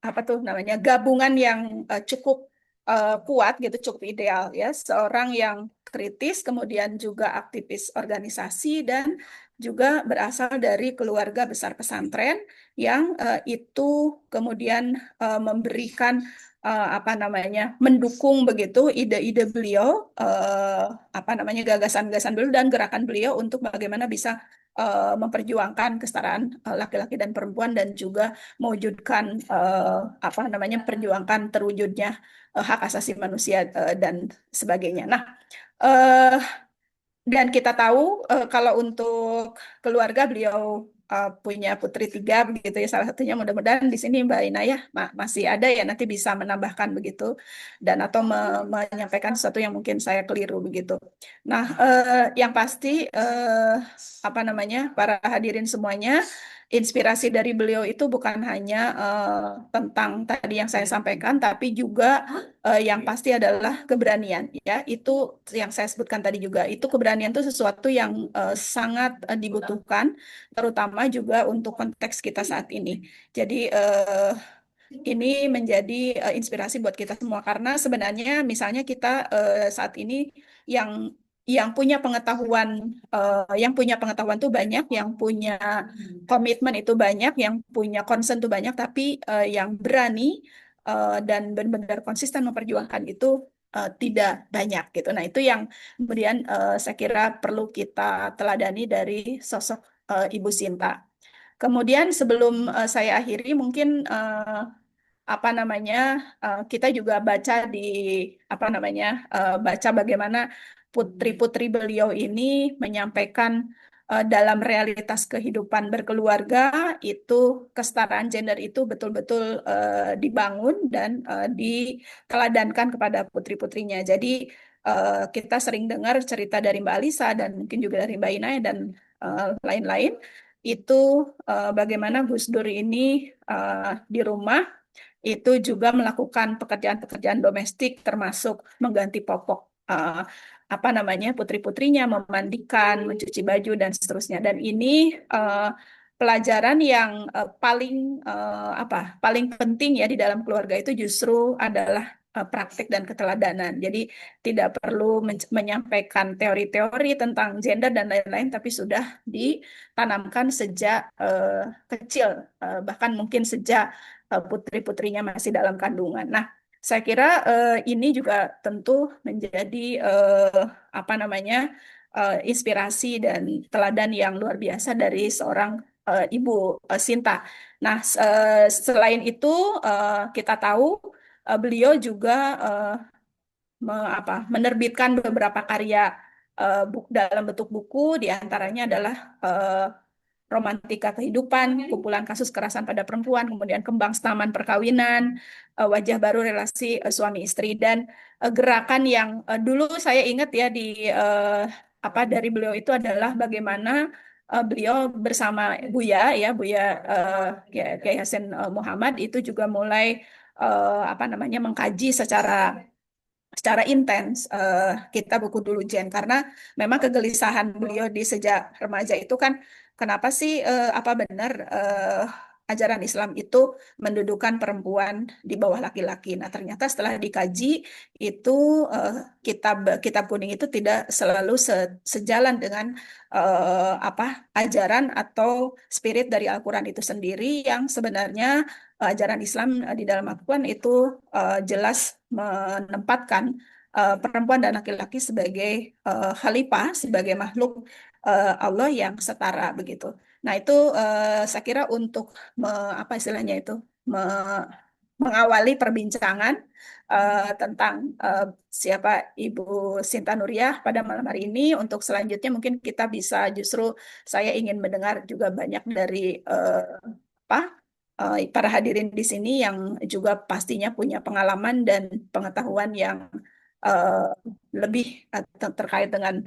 apa tuh namanya gabungan yang cukup kuat gitu, cukup ideal ya, seorang yang kritis kemudian juga aktivis organisasi dan juga berasal dari keluarga besar pesantren yang itu kemudian memberikan apa namanya mendukung begitu ide-ide beliau apa namanya gagasan-gagasan beliau dan gerakan beliau untuk bagaimana bisa memperjuangkan kesetaraan laki-laki dan perempuan dan juga mewujudkan apa namanya perjuangkan terwujudnya hak asasi manusia dan sebagainya. Nah, eh, dan kita tahu kalau untuk keluarga beliau punya putri tiga begitu ya, salah satunya mudah-mudahan di sini Mbak Inayah masih ada ya, nanti bisa menambahkan begitu dan atau menyampaikan sesuatu yang mungkin saya keliru begitu. Nah, yang pasti apa namanya para hadirin semuanya, inspirasi dari beliau itu bukan hanya tentang tadi yang saya sampaikan, tapi juga yang pasti adalah keberanian ya. Itu yang saya sebutkan tadi juga, itu keberanian itu sesuatu yang sangat dibutuhkan terutama juga untuk konteks kita saat ini. Jadi ini menjadi inspirasi buat kita semua karena sebenarnya misalnya kita saat ini yang punya pengetahuan tuh banyak, yang punya komitmen itu banyak, yang punya concern tuh banyak, tapi yang berani dan benar-benar konsisten memperjuangkan itu tidak banyak gitu. Nah, itu yang kemudian saya kira perlu kita teladani dari sosok Ibu Sinta. Kemudian sebelum saya akhiri mungkin apa namanya kita juga baca di apa namanya baca bagaimana putri-putri beliau ini menyampaikan dalam realitas kehidupan berkeluarga itu kesetaraan gender itu betul-betul dibangun dan diteladankan kepada putri-putrinya. Jadi kita sering dengar cerita dari Mbak Alisa dan mungkin juga dari Mbak Inaya dan lain-lain itu bagaimana Gus Dur ini di rumah itu juga melakukan pekerjaan-pekerjaan domestik termasuk mengganti popok eh, apa namanya putri-putrinya, memandikan, mencuci baju dan seterusnya. Dan ini pelajaran yang paling penting ya di dalam keluarga itu justru adalah praktik dan keteladanan. Jadi tidak perlu menyampaikan teori-teori tentang gender dan lain-lain, tapi sudah ditanamkan sejak kecil, bahkan mungkin sejak putri-putrinya masih dalam kandungan. Nah, saya kira ini juga tentu menjadi apa namanya inspirasi dan teladan yang luar biasa dari seorang Ibu Sinta. Nah, selain itu kita tahu beliau juga eh, menerbitkan beberapa karya dalam bentuk buku, di antaranya adalah romantika kehidupan, kumpulan kasus kekerasan pada perempuan, kemudian kembang setaman perkawinan, wajah baru relasi suami istri, dan gerakan yang dulu saya ingat ya dari beliau itu adalah bagaimana beliau bersama Kiai Hasan Muhammad itu juga mulai mengkaji secara intens kitab buku dulu Jen, karena memang kegelisahan beliau di sejak remaja itu kan kenapa sih apa benar ajaran Islam itu mendudukan perempuan di bawah laki-laki. Nah, ternyata setelah dikaji itu kitab kuning itu tidak selalu sejalan dengan ajaran atau spirit dari Al-Quran itu sendiri, yang sebenarnya ajaran Islam di dalam Al-Quran itu jelas menempatkan perempuan dan laki-laki sebagai khalifah, sebagai makhluk Allah yang setara begitu. Nah, itu saya kira untuk mengawali perbincangan tentang siapa Ibu Sinta Nuriyah pada malam hari ini. Untuk selanjutnya mungkin kita bisa, justru saya ingin mendengar juga banyak dari para hadirin di sini yang juga pastinya punya pengalaman dan pengetahuan yang eh, lebih terkait dengan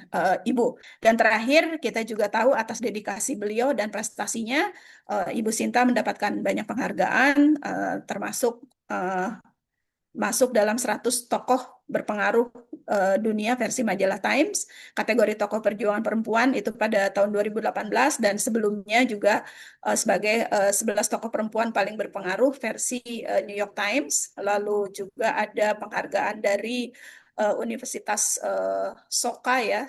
Ibu. Dan terakhir, kita juga tahu atas dedikasi beliau dan prestasinya, Ibu Sinta mendapatkan banyak penghargaan, termasuk masuk dalam 100 tokoh berpengaruh dunia versi majalah Times, kategori tokoh perjuangan perempuan itu pada tahun 2018, dan sebelumnya juga sebagai 11 tokoh perempuan paling berpengaruh versi New York Times. Lalu juga ada penghargaan dari Universitas Soka ya,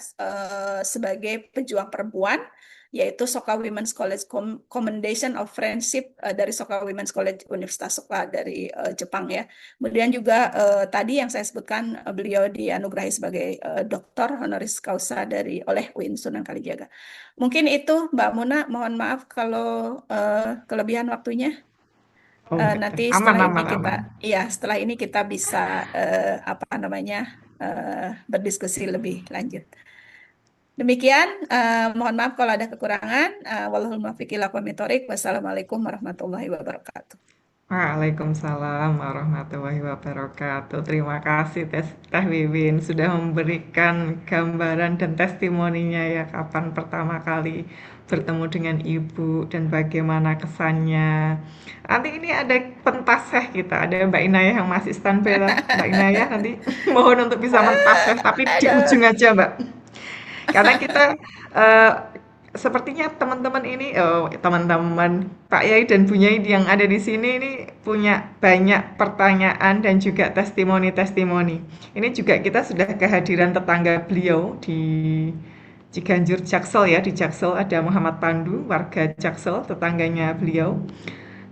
sebagai pejuang perempuan, yaitu Soka Women's College Commendation of Friendship dari Soka Women's College Universitas Soka dari Jepang ya. Kemudian juga tadi yang saya sebutkan, beliau dianugerahi sebagai doktor honoris causa oleh UIN Sunan Kalijaga. Mungkin itu Mbak Muna, mohon maaf kalau kelebihan waktunya. Nanti setelah ini kita bisa berdiskusi lebih lanjut. Demikian, mohon maaf kalau ada kekurangan. Wallahul muwaffiq ila aqwamit thoriq. Wassalamualaikum warahmatullahi wabarakatuh. Waalaikumsalam warahmatullahi wabarakatuh. Terima kasih Teh Wiwin sudah memberikan gambaran dan testimoninya ya, kapan pertama kali bertemu dengan Ibu dan bagaimana kesannya. Nanti ini ada pentaseh kita, ada Mbak Inayah yang masih standby lah. Mbak Inayah nanti mohon untuk bisa mentaseh, tapi di ujung aja Mbak. Karena kita sepertinya teman-teman Pak Yai dan Bu Yai yang ada di sini ini punya banyak pertanyaan dan juga testimoni-testimoni. Ini juga kita sudah kehadiran tetangga beliau di Ciganjur Jaksel ya, di Jaksel ada Muhammad Pandu, warga Jaksel, tetangganya beliau.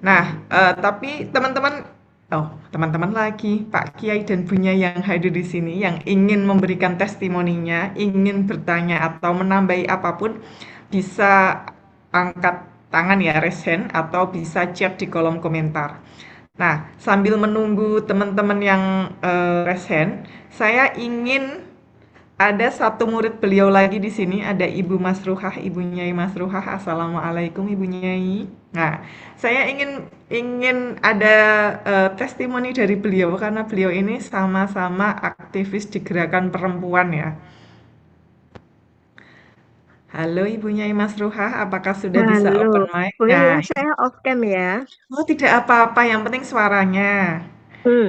Nah, tapi teman-teman lagi, Pak Kiai dan Bunya yang hadir di sini, yang ingin memberikan testimoninya, ingin bertanya atau menambahi apapun, bisa angkat tangan ya, raise hand, atau bisa chat di kolom komentar. Nah, sambil menunggu teman-teman yang raise hand, saya ingin ada satu murid beliau lagi di sini, ada Ibu Masruhah, Ibu Nyai Masruhah. Assalamualaikum Ibu Nyai. Nah, saya ingin ada testimoni dari beliau karena beliau ini sama-sama aktivis di gerakan perempuan ya. Halo Ibu Nyai Masruhah, apakah sudah bisa open mic? Nah, saya off cam ya. Oh, tidak apa-apa, yang penting suaranya.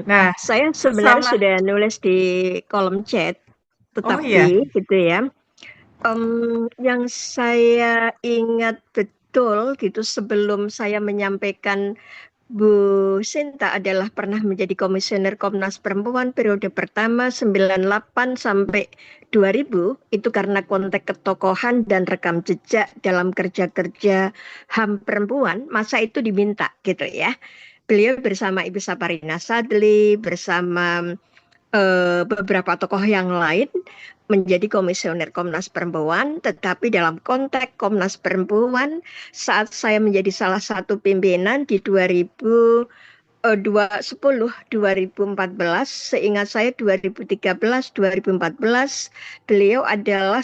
Nah, saya sebenarnya sudah nulis di kolom chat. Tetapi gitu ya, yang saya ingat betul gitu sebelum saya menyampaikan, Bu Sinta adalah pernah menjadi komisioner Komnas Perempuan periode pertama 98 sampai 2000, itu karena konteks ketokohan dan rekam jejak dalam kerja-kerja HAM perempuan, masa itu diminta gitu ya. Beliau bersama Ibu Saparina Sadli, bersama beberapa tokoh yang lain menjadi komisioner Komnas Perempuan, tetapi dalam konteks Komnas Perempuan saat saya menjadi salah satu pimpinan di 2010-2014, seingat saya 2013-2014, beliau adalah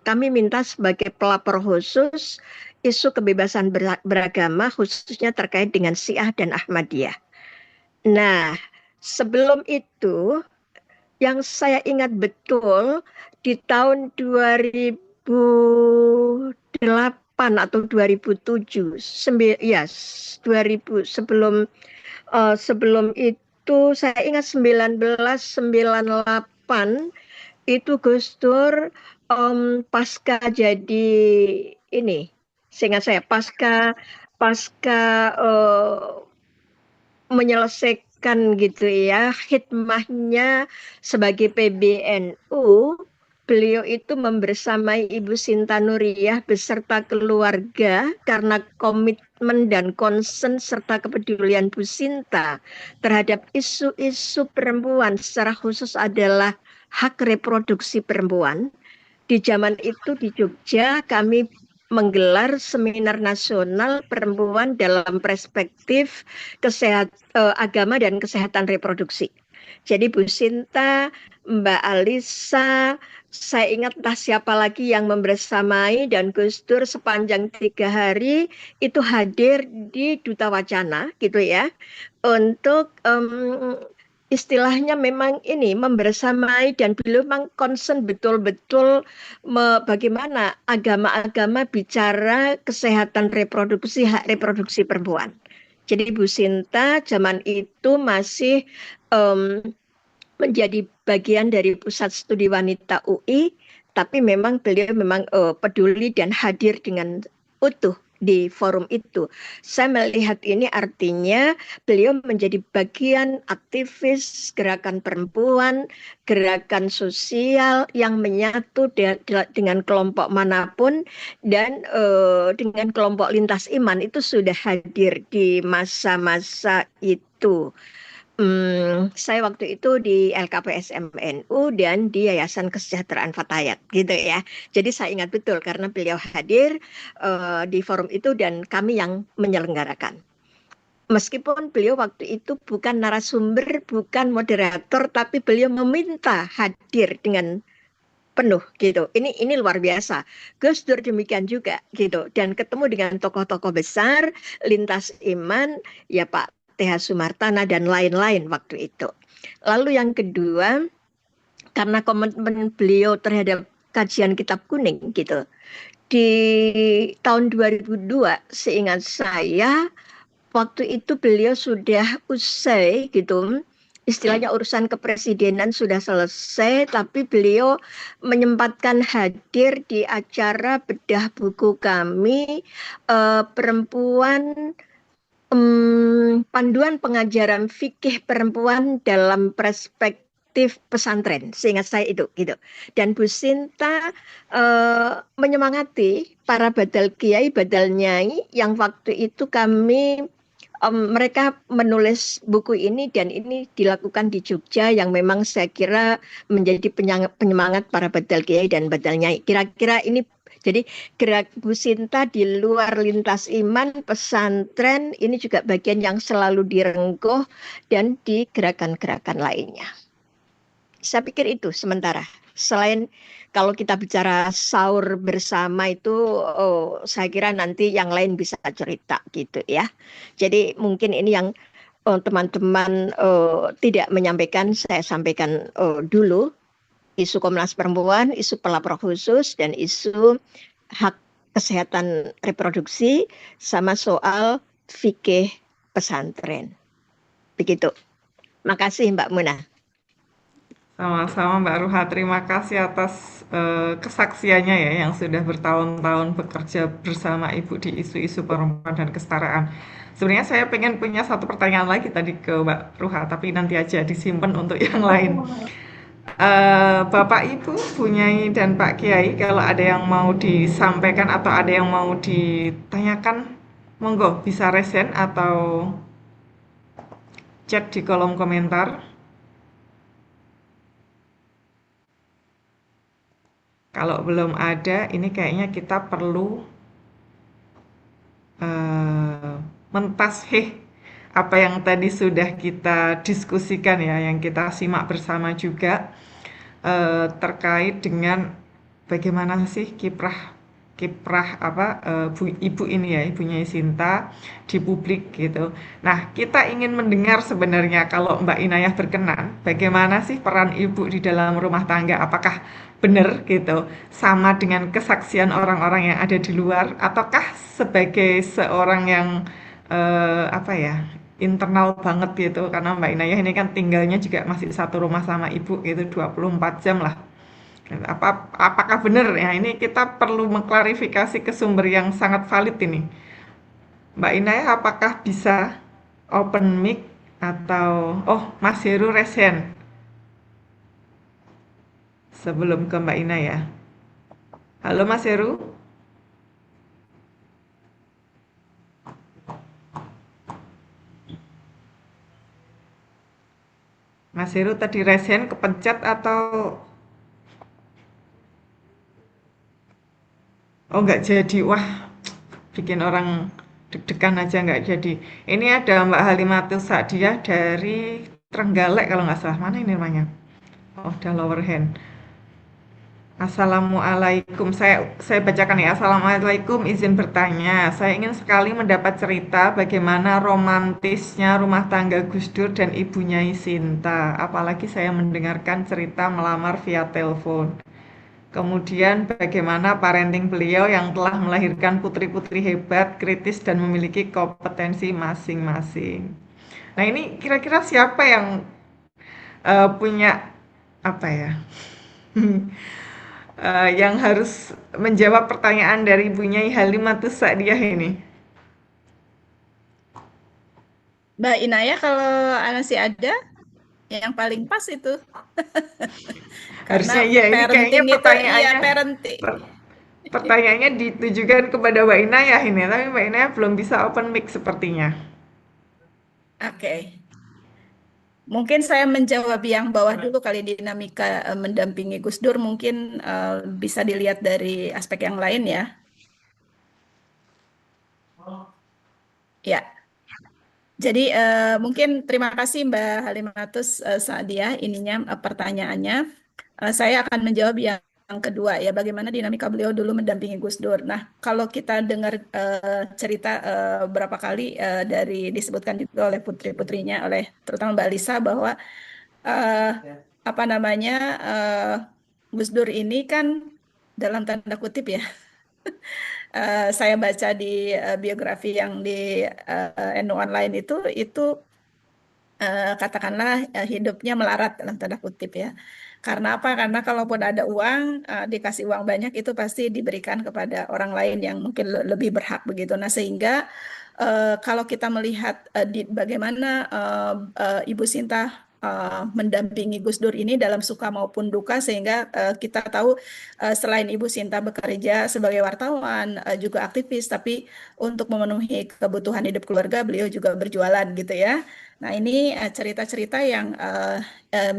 kami minta sebagai pelapor khusus isu kebebasan beragama khususnya terkait dengan Syiah dan Ahmadiyah. Nah, sebelum itu yang saya ingat betul di tahun 2008 atau 2007, 2000 sebelum itu saya ingat 1998 itu Gus Dur pasca jadi ini, seingat saya pasca menyelesaikan gitu ya khidmahnya sebagai PBNU, beliau itu membersamai Ibu Sinta Nuriyah beserta keluarga karena komitmen dan concern serta kepedulian Bu Sinta terhadap isu-isu perempuan, secara khusus adalah hak reproduksi perempuan. Di zaman itu di Jogja kami menggelar seminar nasional perempuan dalam perspektif agama dan kesehatan reproduksi. Jadi Bu Sinta, Mbak Alisa, saya ingat entah siapa lagi yang membersamai, dan Gus Dur sepanjang 3 hari itu hadir di Duta Wacana gitu ya, untuk istilahnya memang ini membersamai, dan beliau memang concern betul-betul bagaimana agama-agama bicara kesehatan reproduksi, hak reproduksi perempuan. Jadi Bu Sinta zaman itu masih menjadi bagian dari Pusat Studi Wanita UI, tapi memang beliau memang peduli dan hadir dengan utuh di forum itu. Saya melihat ini artinya beliau menjadi bagian aktivis gerakan perempuan, gerakan sosial yang menyatu dengan kelompok manapun, dan dengan kelompok lintas iman itu sudah hadir di masa-masa itu. Saya waktu itu di LKPS MNU dan di Yayasan Kesejahteraan Fatayat gitu ya. Jadi saya ingat betul karena beliau hadir di forum itu dan kami yang menyelenggarakan. Meskipun beliau waktu itu bukan narasumber, bukan moderator, tapi beliau meminta hadir dengan penuh gitu. Ini luar biasa. Gus Dur demikian juga gitu, dan ketemu dengan tokoh-tokoh besar lintas iman ya Pak TH Sumartana dan lain-lain waktu itu. Lalu yang kedua, karena komitmen beliau terhadap kajian kitab kuning gitu, di tahun 2002 seingat saya waktu itu beliau sudah usai gitu, istilahnya urusan kepresidenan sudah selesai, tapi beliau menyempatkan hadir di acara bedah buku kami, perempuan, panduan pengajaran fikih perempuan dalam perspektif pesantren, seingat saya itu gitu. Dan Bu Sinta menyemangati para badal kiai, badal nyai yang waktu itu kami mereka menulis buku ini, dan ini dilakukan di Jogja yang memang saya kira menjadi penyemangat para badal kiai dan badal nyai. Kira-kira ini jadi gerak Bu Sinta di luar lintas iman, pesantren, ini juga bagian yang selalu direngkuh dan di gerakan-gerakan lainnya. Saya pikir itu sementara. Selain kalau kita bicara sahur bersama itu, saya kira nanti yang lain bisa cerita gitu ya. Jadi mungkin ini yang teman-teman tidak menyampaikan, saya sampaikan dulu. Isu Komnas Perempuan, isu pelapor khusus, dan isu hak kesehatan reproduksi, sama soal fikih pesantren. Begitu. Makasih Mbak Muna. Sama-sama Mbak Ruha, terima kasih atas kesaksiannya ya, yang sudah bertahun-tahun bekerja bersama Ibu di isu-isu perempuan dan kesetaraan. Sebenarnya saya pengen punya satu pertanyaan lagi tadi ke Mbak Ruha, tapi nanti aja disimpan untuk yang lain. Bapak Ibu, Bu Nyai dan Pak Kiai, kalau ada yang mau disampaikan atau ada yang mau ditanyakan, monggo bisa resen atau chat di kolom komentar. Kalau belum ada, ini kayaknya kita perlu mentashih apa yang tadi sudah kita diskusikan ya, yang kita simak bersama juga, terkait dengan bagaimana sih kiprah kiprah ibu ini ya, ibunya Sinta di publik gitu. Nah, kita ingin mendengar sebenarnya kalau Mbak Inayah berkenan, bagaimana sih peran ibu di dalam rumah tangga? Apakah benar gitu, sama dengan kesaksian orang-orang yang ada di luar, ataukah sebagai seorang yang apa ya, internal banget gitu? Karena Mbak Inayah ini kan tinggalnya juga masih satu rumah sama ibu gitu 24 jam lah. Apakah benar ya? Ini kita perlu mengklarifikasi ke sumber yang sangat valid ini. Mbak Inaya, apakah bisa open mic atau Mas Heru resen sebelum ke Mbak Inaya. Halo Mas Heru. Mas Heru tadi resen kepencet atau nggak jadi? Wah, bikin orang deg-degan aja nggak jadi. Ini ada Mbak Halimatus Sa'diyah dari Trenggalek kalau nggak salah. Mana ini namanya? Oh, udah lower hand. Assalamualaikum. Saya bacakan ya. Assalamualaikum, izin bertanya. Saya ingin sekali mendapat cerita bagaimana romantisnya rumah tangga Gus Dur dan ibunya Sinta. Apalagi saya mendengarkan cerita melamar via telepon. Kemudian bagaimana parenting beliau yang telah melahirkan putri-putri hebat, kritis, dan memiliki kompetensi masing-masing. Nah, ini kira-kira siapa yang punya apa ya? Yang harus menjawab pertanyaan dari Bu Nyai Halimatus Sa'diyah ini. Mbak Inaya kalau masih ada yang paling pas itu. Harusnya Karena ya, ini kayaknya parenting itu iya parenting. Pertanyaannya ditujukan kepada Mbak Inayah ini, tapi Mbak Inayah belum bisa open mic sepertinya. Oke. Mungkin saya menjawab yang bawah dulu kali dinamika mendampingi Gus Dur mungkin bisa dilihat dari aspek yang lain ya. Ya. Jadi mungkin terima kasih Mbak Halimatus Sa'diyah ininya pertanyaannya. Saya akan menjawab yang kedua ya, bagaimana dinamika beliau dulu mendampingi Gus Dur. Nah, kalau kita dengar cerita berapa kali dari disebutkan juga oleh putri-putrinya, oleh terutama Mbak Lisa bahwa eh, apa namanya Gus Dur ini kan dalam tanda kutip ya, saya baca di biografi yang di NU Online itu katakanlah hidupnya melarat dalam tanda kutip ya. Karena apa? Karena kalaupun ada uang, dikasih uang banyak itu pasti diberikan kepada orang lain yang mungkin lebih berhak begitu. Nah, sehingga kalau kita melihat bagaimana Ibu Sinta mendampingi Gus Dur ini dalam suka maupun duka, sehingga kita tahu selain Ibu Sinta bekerja sebagai wartawan, juga aktivis, tapi untuk memenuhi kebutuhan hidup keluarga, beliau juga berjualan gitu ya. Nah, ini cerita-cerita yang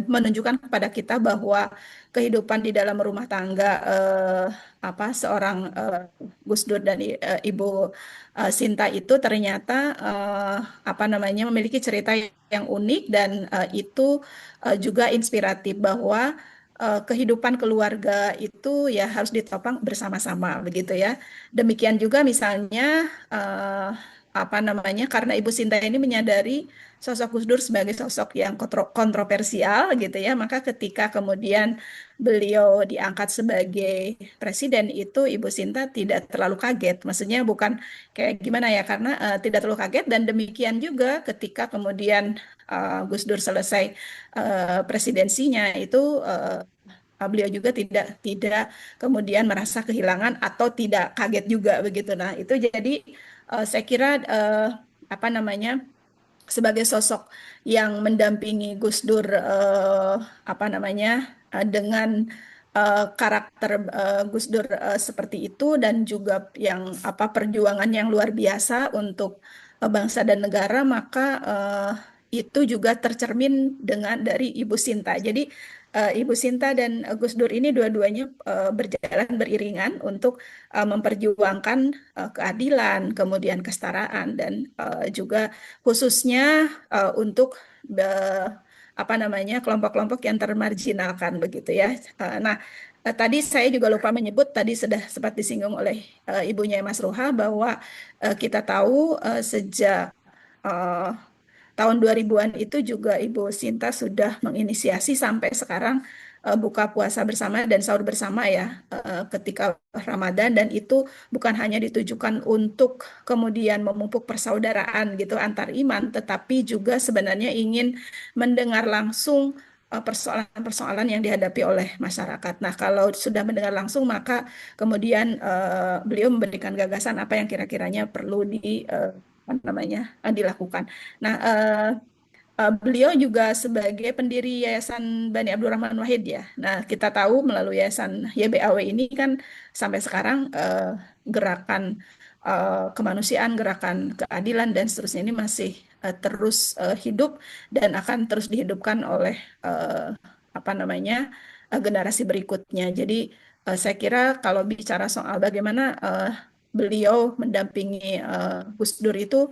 menunjukkan kepada kita bahwa kehidupan di dalam rumah tangga seorang Gus Dur dan Ibu Sinta itu ternyata memiliki cerita yang unik dan itu juga inspiratif bahwa kehidupan keluarga itu ya harus ditopang bersama-sama begitu ya. Demikian juga misalnya karena Ibu Sinta ini menyadari sosok Gus Dur sebagai sosok yang kontroversial gitu ya, maka ketika kemudian beliau diangkat sebagai presiden itu Ibu Sinta tidak terlalu kaget. Maksudnya bukan kayak gimana ya, karena tidak terlalu kaget, dan demikian juga ketika kemudian Gus Dur selesai presidensinya itu beliau juga tidak kemudian merasa kehilangan atau tidak kaget juga begitu. Nah, itu jadi saya kira sebagai sosok yang mendampingi Gus Dur dengan karakter Gus Dur seperti itu, dan juga yang perjuangan yang luar biasa untuk bangsa dan negara, maka itu juga tercermin dari Ibu Sinta. Jadi Ibu Sinta dan Gus Dur ini dua-duanya berjalan beriringan untuk memperjuangkan keadilan, kemudian kesetaraan, dan juga khususnya untuk kelompok-kelompok yang termarginalkan begitu ya. Nah, tadi saya juga lupa menyebut, tadi sudah sempat disinggung oleh ibunya Mas Ruha bahwa kita tahu sejak eh, tahun 2000-an itu juga Ibu Sinta sudah menginisiasi sampai sekarang buka puasa bersama dan sahur bersama ya ketika Ramadan, dan itu bukan hanya ditujukan untuk kemudian memupuk persaudaraan gitu antar iman, tetapi juga sebenarnya ingin mendengar langsung persoalan-persoalan yang dihadapi oleh masyarakat. Nah, kalau sudah mendengar langsung, maka kemudian beliau memberikan gagasan apa yang kira-kiranya perlu apa namanya dilakukan. Nah, beliau juga sebagai pendiri Yayasan Bani Abdurrahman Wahid ya. Nah, kita tahu melalui Yayasan YBAW ini kan sampai sekarang gerakan kemanusiaan, gerakan keadilan dan seterusnya ini masih terus hidup dan akan terus dihidupkan oleh apa namanya generasi berikutnya. Jadi saya kira kalau bicara soal bagaimana beliau mendampingi Gus Dur itu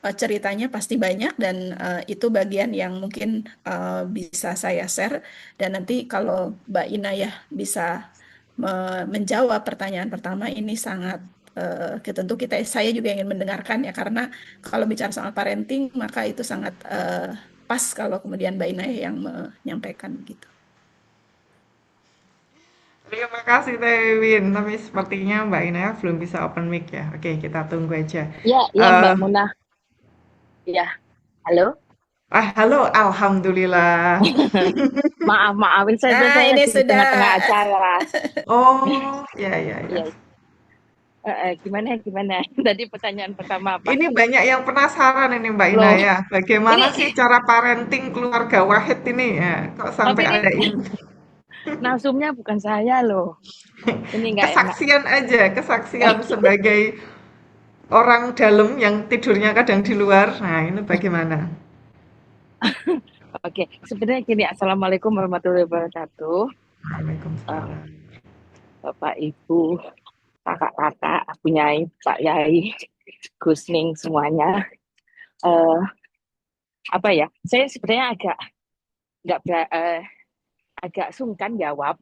ceritanya pasti banyak, dan itu bagian yang mungkin bisa saya share, dan nanti kalau Mbak Inayah bisa menjawab pertanyaan pertama ini sangat tentu saya juga ingin mendengarkan ya, karena kalau bicara soal parenting maka itu sangat pas kalau kemudian Mbak Inayah yang menyampaikan gitu. Terima kasih Teh Win, tapi sepertinya Mbak Inaya belum bisa open mic ya. Oke, kita tunggu aja. Ya, ya Mbak Munah. Ya, halo. Halo, alhamdulillah. Maafin saya ini lagi di sudah. tengah-tengah acara. Oh, ya. Gimana? Tadi pertanyaan pertama apa? Ini banyak yang penasaran ini Mbak Loh, Inaya. Bagaimana ini sih cara parenting keluarga Wahid ini ya? Kok sampai tapi ini ada ini? narsumnya bukan saya loh. Ini nggak enak. Kesaksian sebagai orang dalam yang tidurnya kadang di luar. Nah, ini bagaimana? Oke, sebenarnya gini, Assalamualaikum warahmatullahi wabarakatuh. Waalaikumsalam. Bapak, Ibu, kakak-kakak, Nyai, Pak Yai, Gusning semuanya. Apa ya? Saya sebenarnya agak sungkan jawab,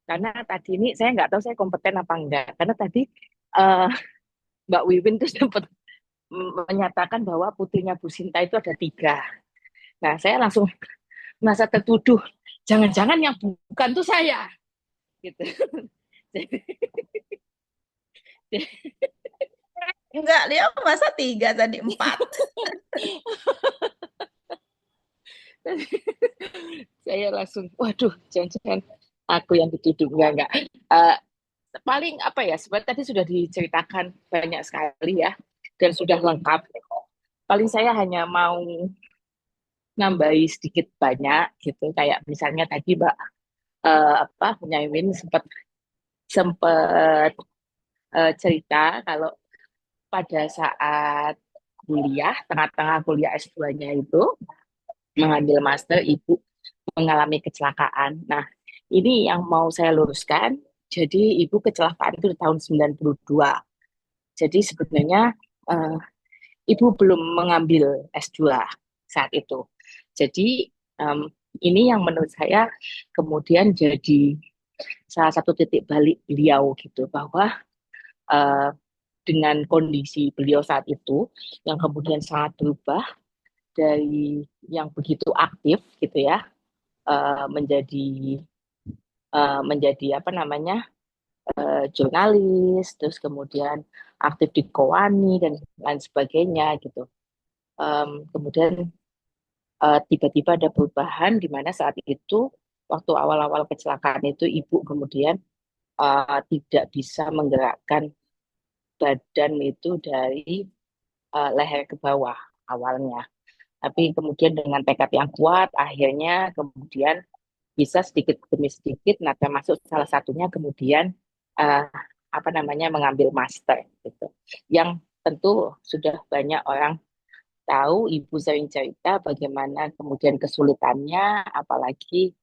karena tadi ini saya nggak tahu saya kompeten apa enggak. Karena tadi Mbak Wiwin tuh sempat menyatakan bahwa putrinya Bu Sinta itu ada 3. Nah, saya langsung merasa tertuduh. Jangan-jangan yang bukan tuh saya, gitu. Enggak, dia masa 3 tadi 4. Saya langsung, waduh, jangan-jangan aku yang dituduh. Enggak. Paling apa ya, seperti tadi sudah diceritakan banyak sekali ya, dan sudah lengkap. Paling saya hanya mau nambahi sedikit banyak gitu, kayak misalnya tadi Mbak Nyaimin sempat cerita kalau pada saat kuliah, tengah-tengah kuliah S2-nya itu mengambil master, ibu mengalami kecelakaan. Nah, ini yang mau saya luruskan. Jadi ibu kecelakaan itu di tahun 92. Jadi sebenarnya ibu belum mengambil S2 saat itu. Jadi ini yang menurut saya kemudian jadi salah satu titik balik beliau gitu, bahwa dengan kondisi beliau saat itu yang kemudian sangat berubah dari yang begitu aktif gitu ya, menjadi apa namanya, jurnalis, terus kemudian aktif di Kowani dan lain sebagainya gitu. Kemudian tiba-tiba ada perubahan di mana saat itu waktu awal-awal kecelakaan itu ibu kemudian tidak bisa menggerakkan badan itu dari leher ke bawah awalnya. Tapi kemudian dengan tekad yang kuat, akhirnya kemudian bisa sedikit demi sedikit, nah termasuk salah satunya kemudian uh, apa namanya mengambil master gitu. Yang tentu sudah banyak orang tahu, ibu sering cerita bagaimana kemudian kesulitannya, apalagi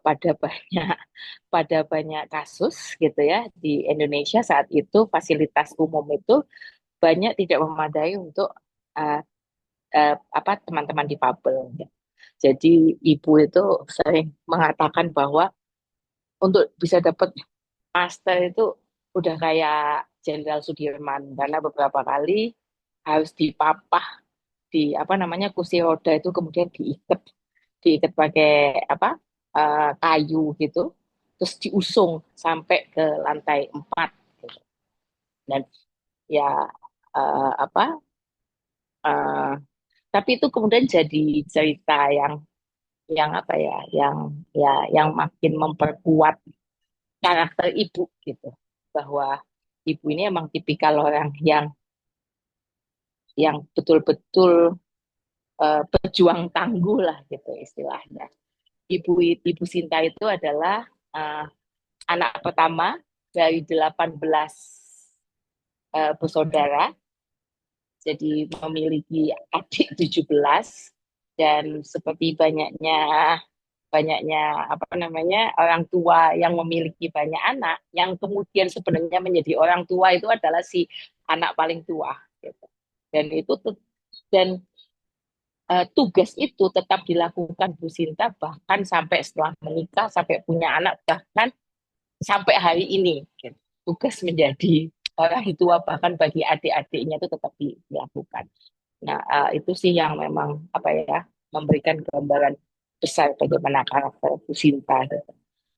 pada banyak kasus gitu ya di Indonesia saat itu fasilitas umum itu banyak tidak memadai untuk uh, teman-teman difabel. Jadi ibu itu sering mengatakan bahwa untuk bisa dapat master itu udah kayak Jenderal Sudirman, karena beberapa kali harus dipapah di apa namanya kursi roda itu, kemudian diikat pakai apa kayu gitu, terus diusung sampai ke lantai 4 gitu. Dan ya apa eh, tapi itu kemudian jadi cerita yang apa ya, yang makin memperkuat karakter ibu gitu, bahwa ibu ini emang tipikal orang yang betul-betul pejuang tangguh lah gitu istilahnya. Ibu Sinta itu adalah uh, anak pertama dari 18 bersaudara, jadi memiliki adik 17, dan seperti banyaknya apa namanya orang tua yang memiliki banyak anak, yang kemudian sebenarnya menjadi orang tua itu adalah si anak paling tua gitu. Dan itu dan tugas itu tetap dilakukan Bu Sinta bahkan sampai setelah menikah, sampai punya anak, bahkan sampai hari ini gitu. Tugas menjadi orang tua bahkan bagi adik-adiknya itu tetap dilakukan. Nah, itu sih yang memang apa ya, memberikan gambaran besar bagaimana karakter Bu Sinta gitu.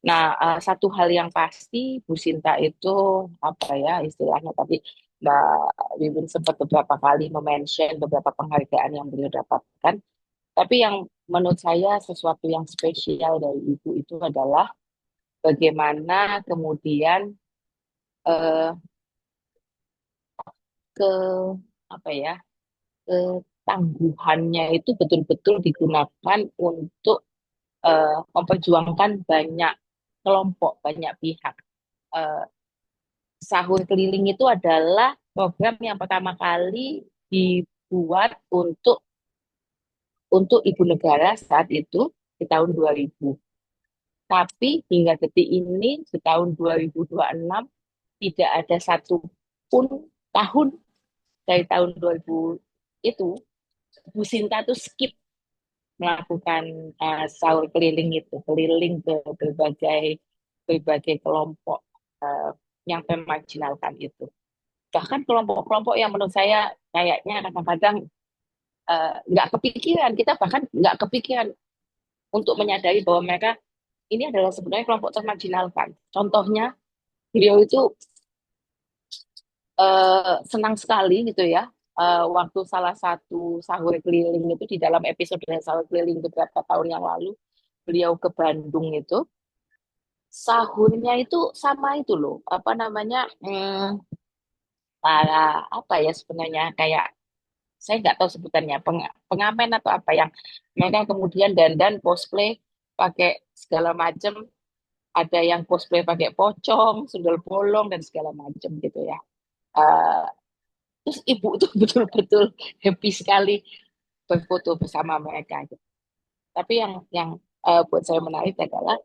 Nah, satu hal yang pasti Bu Sinta itu apa ya istilahnya, tadi Mbak Wiwin sempat beberapa kali mention beberapa penghargaan yang beliau dapatkan. Tapi yang menurut saya sesuatu yang spesial dari ibu itu adalah bagaimana kemudian eh, ke apa ya, ketangguhannya itu betul-betul digunakan untuk memperjuangkan banyak kelompok, banyak pihak. Eh, Sahur keliling itu adalah program yang pertama kali dibuat untuk ibu negara saat itu di tahun 2000. Tapi hingga detik ini, di tahun 2026, tidak ada satu pun tahun dari tahun 2000 itu, Bu Sinta tuh skip melakukan sahur keliling itu, keliling ke berbagai berbagai kelompok uh, yang termarginalkan itu. Bahkan kelompok-kelompok yang menurut saya kayaknya kadang-kadang nggak kepikiran, kita bahkan nggak kepikiran untuk menyadari bahwa mereka ini adalah sebenarnya kelompok termarginalkan. Contohnya, beliau itu senang sekali gitu ya, waktu salah satu sahur keliling itu, di dalam episode sahur keliling beberapa tahun yang lalu, beliau ke Bandung itu, sahurnya itu sama itu loh, apa namanya, para apa ya sebenarnya, kayak saya nggak tahu sebutannya, pengamen atau apa, yang mereka kemudian dandan cosplay pakai segala macam, ada yang cosplay pakai pocong, sundel bolong dan segala macam gitu ya. Uh, Terus ibu tuh betul-betul happy sekali berfoto bersama mereka gitu. Tapi yang buat saya menarik adalah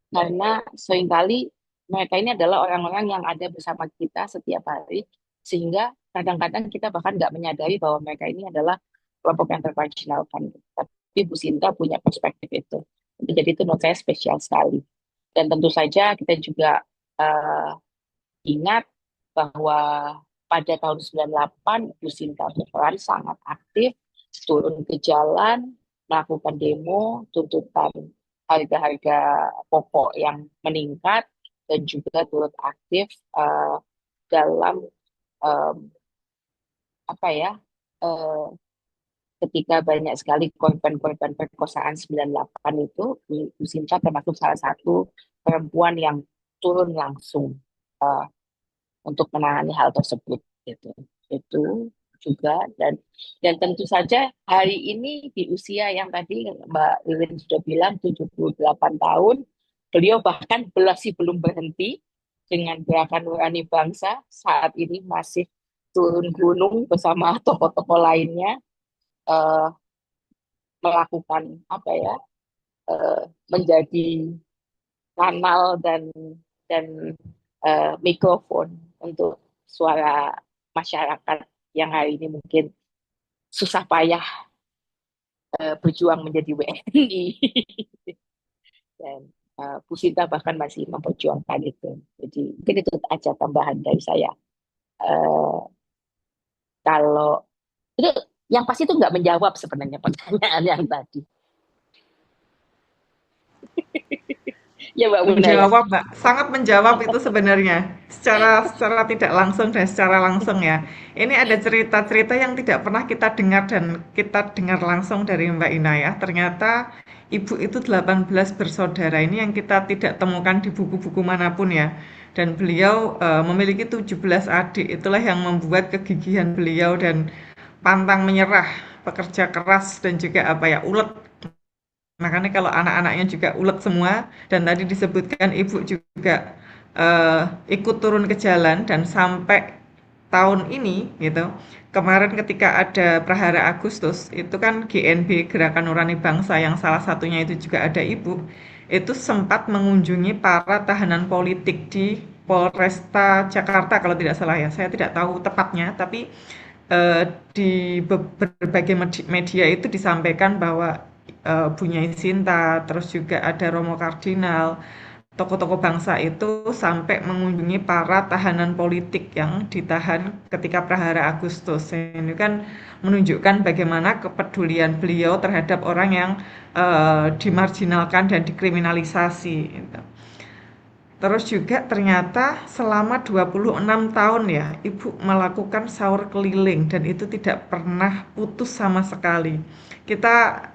karena seringkali mereka ini adalah orang-orang yang ada bersama kita setiap hari, sehingga kadang-kadang kita bahkan nggak menyadari bahwa mereka ini adalah kelompok yang termarginalkan. Tapi Bu Sinta punya perspektif itu. Jadi itu menurut saya spesial sekali. Dan tentu saja kita juga uh, ingat bahwa pada tahun 98 Bu Sinta berperan sangat aktif, turun ke jalan, melakukan demo, tuntutan harga-harga pokok yang meningkat, dan juga turut aktif dalam um, apa ya, uh, ketika banyak sekali korban-korban perkosaan 98 itu, Bu Sinta termasuk salah satu perempuan yang turun langsung uh, untuk menangani hal tersebut gitu. Itu juga, dan tentu saja hari ini di usia yang tadi Mbak Lilin sudah bilang 78 tahun, beliau bahkan masih belum berhenti dengan gerakan Nurani Bangsa, saat ini masih turun gunung bersama tokoh-tokoh lainnya, eh, melakukan apa ya, menjadi kanal dan mikrofon untuk suara masyarakat yang hari ini mungkin susah payah berjuang menjadi WNI. Dan Bu Sinta bahkan masih memperjuangkan itu. Jadi mungkin itu aja tambahan dari saya. Eh, Kalau itu yang pasti itu nggak menjawab sebenarnya pertanyaan yang tadi. Ya Mbak Muna ya. Menjawab, Mbak. Sangat menjawab itu sebenarnya. Secara tidak langsung dan secara langsung ya. Ini ada cerita-cerita yang tidak pernah kita dengar dan kita dengar langsung dari Mbak Ina ya. Ternyata ibu itu 18 bersaudara. Ini yang kita tidak temukan di buku-buku manapun ya. Dan beliau memiliki 17 adik. Itulah yang membuat kegigihan beliau dan pantang menyerah, pekerja keras dan juga apa ya, ulet. Makanya kalau anak-anaknya juga ulet semua dan tadi disebutkan ibu juga ikut turun ke jalan dan sampai tahun ini gitu. Kemarin ketika ada Prahara Agustus, itu kan GNB Gerakan Nurani Bangsa yang salah satunya itu juga ada ibu, itu sempat mengunjungi para tahanan politik di Polresta Jakarta kalau tidak salah ya. Saya tidak tahu tepatnya, tapi eh, di berbagai media itu disampaikan bahwa Bu Nyai Sinta, terus juga ada Romo Kardinal, tokoh-tokoh bangsa itu sampai mengunjungi para tahanan politik yang ditahan ketika Prahara Agustus. Ini kan menunjukkan bagaimana kepedulian beliau terhadap orang yang dimarginalkan dan dikriminalisasi. Gitu. Terus juga ternyata selama 26 tahun ya, Ibu melakukan sahur keliling dan itu tidak pernah putus sama sekali. Kita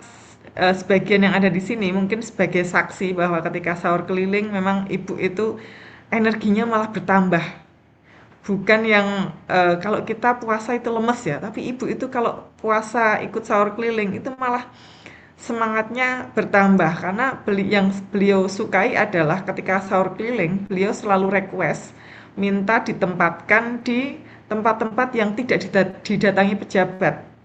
sebagian yang ada di sini mungkin sebagai saksi bahwa ketika sahur keliling memang Ibu itu energinya malah bertambah. Bukan yang kalau kita puasa itu lemes ya, tapi Ibu itu kalau puasa ikut sahur keliling itu malah semangatnya bertambah karena yang beliau sukai adalah ketika sahur keliling, beliau selalu request minta ditempatkan di tempat-tempat yang tidak didatangi pejabat.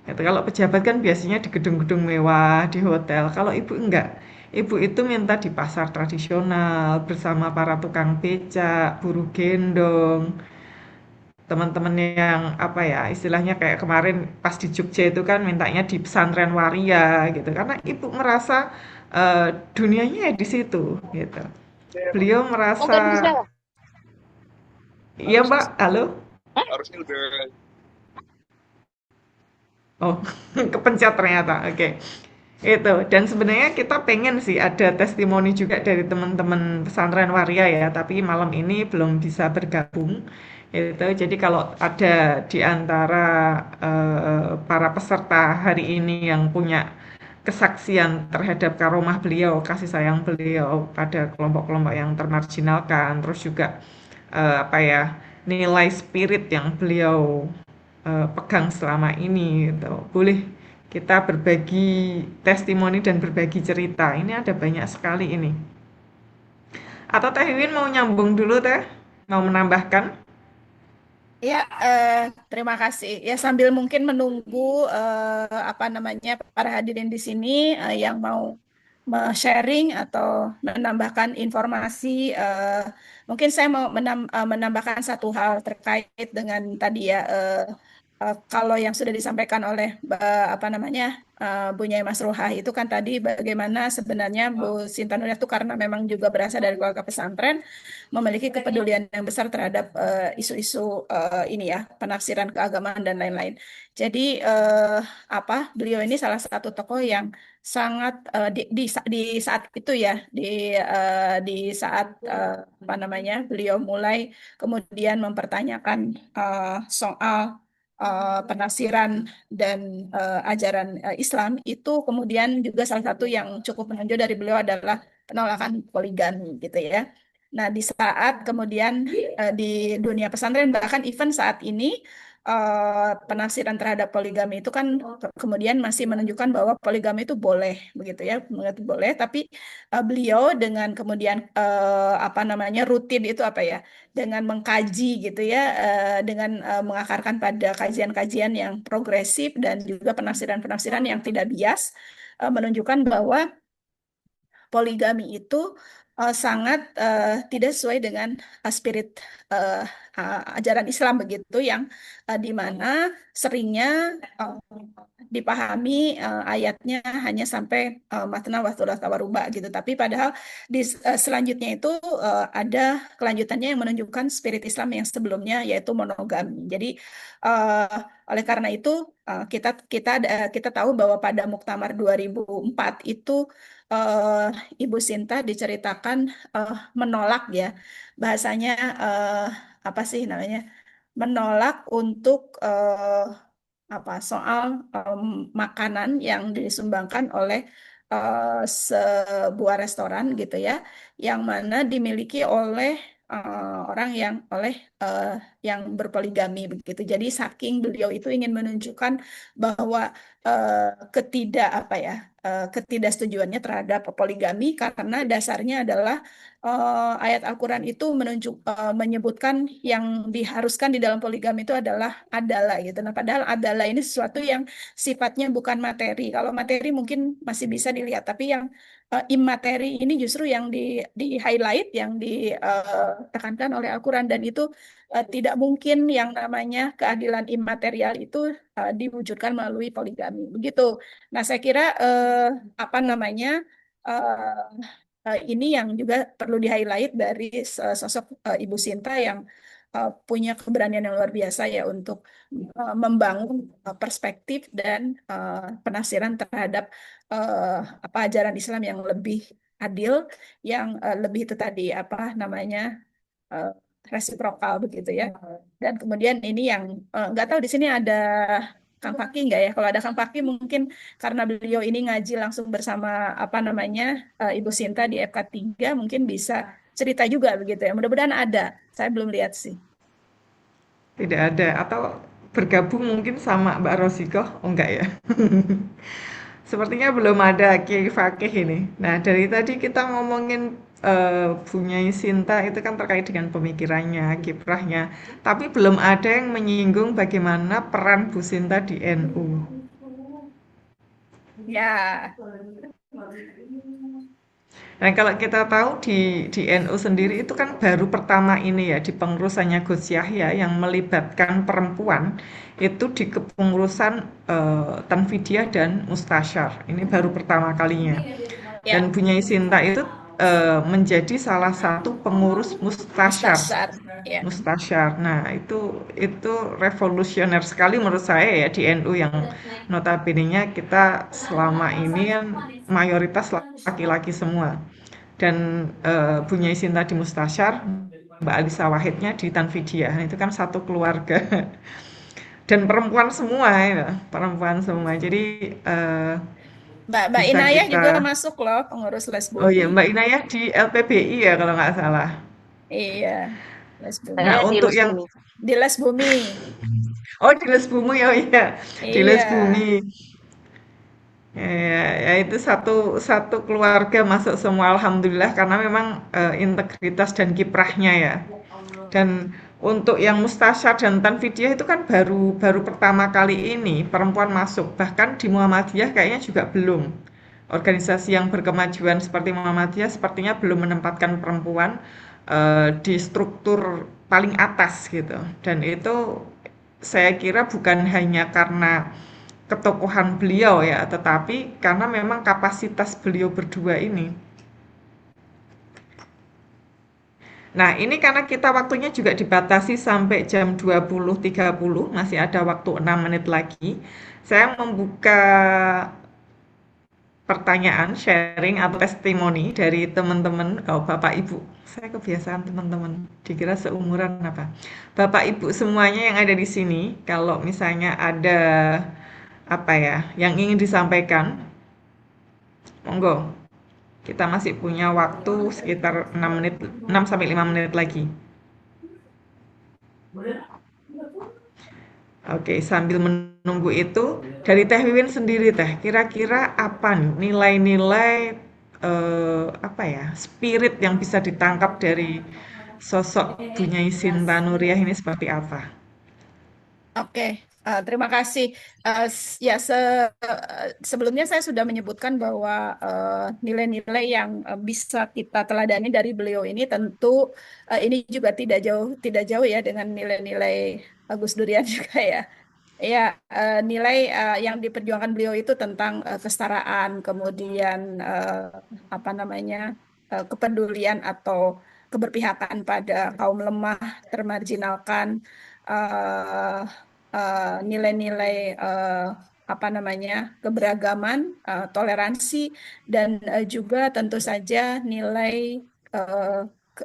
Itu kalau pejabat kan biasanya di gedung-gedung mewah, di hotel. Kalau ibu enggak. Ibu itu minta di pasar tradisional bersama para tukang becak, buruh gendong, teman-teman yang apa ya istilahnya kayak kemarin pas di Jogja itu kan mintanya di pesantren waria gitu karena ibu merasa dunianya ya di situ gitu. Beliau merasa Mungkin bisa. iya Mbak, halo. Harusnya udah. Oh, kepencet ternyata. Oke. Itu. Dan sebenarnya kita pengen sih ada testimoni juga dari teman-teman pesantren waria ya, tapi malam ini belum bisa bergabung. Itu. Jadi kalau ada di antara para peserta hari ini yang punya kesaksian terhadap karomah beliau, kasih sayang beliau pada kelompok-kelompok yang termarginalkan, terus juga apa ya, nilai spirit yang beliau pegang selama ini gitu. Boleh kita berbagi testimoni dan berbagi cerita. Ini ada banyak sekali ini. Atau Teh Wiwin mau nyambung dulu Teh? Mau menambahkan? Ya, terima kasih. Ya, sambil mungkin menunggu apa namanya para hadirin di sini yang mau sharing atau menambahkan informasi, mungkin saya mau menambahkan satu hal terkait dengan tadi ya, kalau yang sudah disampaikan oleh apa namanya Bu Nyai Mas Ruhah itu kan tadi bagaimana sebenarnya Bu Sinta Nuriyah itu karena memang juga berasal dari keluarga pesantren memiliki kepedulian yang besar terhadap isu-isu ini ya penafsiran keagamaan dan lain-lain. Jadi apa beliau ini salah satu tokoh yang sangat di saat itu ya di saat apa namanya beliau mulai kemudian mempertanyakan soal penafsiran dan ajaran Islam itu kemudian juga salah satu yang cukup menonjol dari beliau adalah penolakan poligami gitu ya. Nah, di saat kemudian di dunia pesantren bahkan even saat ini penafsiran terhadap poligami itu kan kemudian masih menunjukkan bahwa poligami itu boleh begitu ya, boleh tapi beliau dengan kemudian apa namanya rutin itu apa ya, dengan mengkaji gitu ya, dengan mengakarkan pada kajian-kajian yang progresif dan juga penafsiran-penafsiran yang tidak bias menunjukkan bahwa poligami itu sangat tidak sesuai dengan spirit ajaran Islam begitu yang di mana seringnya dipahami ayatnya hanya sampai matna wa thulatha wa ruba gitu. Tapi padahal di selanjutnya itu ada kelanjutannya yang menunjukkan spirit Islam yang sebelumnya yaitu monogami. Jadi oleh karena itu kita tahu bahwa pada Muktamar 2004 itu eh, Ibu Sinta diceritakan menolak ya bahasanya apa sih namanya menolak untuk apa soal makanan yang disumbangkan oleh sebuah restoran gitu ya yang mana dimiliki oleh orang yang eh, yang berpoligami begitu. Jadi saking beliau itu ingin menunjukkan bahwa ketidak apa ya ketidaksetujuannya terhadap poligami karena dasarnya adalah ayat Al-Quran itu menyebutkan yang diharuskan di dalam poligami itu adalah gitu. Nah, padahal adalah ini sesuatu yang sifatnya bukan materi. Kalau materi mungkin masih bisa dilihat, tapi yang imateri ini justru yang di highlight, yang ditekankan oleh Al-Quran dan itu tidak mungkin yang namanya keadilan imaterial itu diwujudkan melalui poligami. Begitu. Nah, saya kira apa namanya ini yang juga perlu di-highlight dari sosok Ibu Sinta yang punya keberanian yang luar biasa ya untuk membangun perspektif dan penafsiran terhadap apa ajaran Islam yang lebih adil, yang lebih itu tadi apa namanya eh, resiprokal begitu ya. Dan kemudian ini yang nggak tahu di sini ada Kang Paki nggak ya? Kalau ada Kang Paki mungkin karena beliau ini ngaji langsung bersama apa namanya Ibu Sinta di FK3 mungkin bisa cerita juga begitu ya. Mudah-mudahan ada. Saya belum lihat sih. Tidak ada atau bergabung mungkin sama Mbak Rosikoh? Oh enggak ya. Sepertinya belum ada Kiai Fakih ini. Nah, dari tadi kita ngomongin Bu Nyai Sinta itu kan terkait dengan pemikirannya, kiprahnya. Tapi belum ada yang menyinggung bagaimana peran Bu Sinta di NU. Ya, Nah, kalau kita tahu di NU sendiri itu kan baru pertama ini ya di pengurusannya Gus Yahya yang melibatkan perempuan itu di kepengurusan Tanfidiah dan Mustasyar. Ini baru pertama kalinya. Dan ya, Bunyai Sinta itu menjadi salah satu pengurus Mustasyar. Mustasar. Ya. Mustasyar. Nah, itu revolusioner sekali menurut saya ya di NU yang notabene-nya kita selama ini kan mayoritas laki-laki semua. Dan Bunyai Sinta di Mustasyar, Mbak Alisa Wahidnya di Tanfidiah. Nah, itu kan satu keluarga. Dan perempuan semua ya, perempuan semua. Jadi Mbak bisa Inayah kita juga masuk loh pengurus Les oh ya, Bumi. Mbak Inayah di LPBI ya kalau nggak salah. Iya, Les Bumi. Nah, Saya di untuk yang Lusbumi. Di Les Bumi. oh di Les Bumi oh iya, di Les Iya. Bumi. Ya, ya itu satu satu keluarga masuk semua alhamdulillah karena memang integritas dan kiprahnya ya. Dan untuk yang Mustasyar dan Tanfidiah itu kan baru baru pertama kali ini perempuan masuk. Bahkan di Muhammadiyah kayaknya juga belum. Organisasi yang berkemajuan seperti Muhammadiyah sepertinya belum menempatkan perempuan di struktur paling atas gitu. Dan itu saya kira bukan hanya karena ketokohan beliau ya, tetapi karena memang kapasitas beliau berdua ini. Nah, ini karena kita waktunya juga dibatasi sampai jam 20.30, masih ada waktu 6 menit lagi. Saya membuka pertanyaan, sharing atau testimoni dari teman-teman, oh, Bapak Ibu. Saya kebiasaan teman-teman, dikira seumuran apa. Bapak Ibu semuanya yang ada di sini, kalau misalnya ada apa ya, yang ingin disampaikan, monggo. Kita masih punya waktu sekitar 6 menit, 6 sampai 5 menit lagi. Oke, sambil menunggu itu, dari Teh Wiwin sendiri Teh, kira-kira apa nih nilai-nilai apa ya, spirit yang bisa ditangkap dari sosok Bunyai Sinta Nuriyah ini seperti apa? Oke. Terima kasih. Ya, sebelumnya saya sudah menyebutkan bahwa nilai-nilai yang bisa kita teladani dari beliau ini tentu ini juga tidak jauh ya dengan nilai-nilai Gus Durian juga ya. Ya, nilai yang diperjuangkan beliau itu tentang kesetaraan, kemudian apa namanya kepedulian atau keberpihakan pada kaum lemah, termarginalkan, eh, nilai-nilai apa namanya keberagaman, toleransi, dan juga tentu saja nilai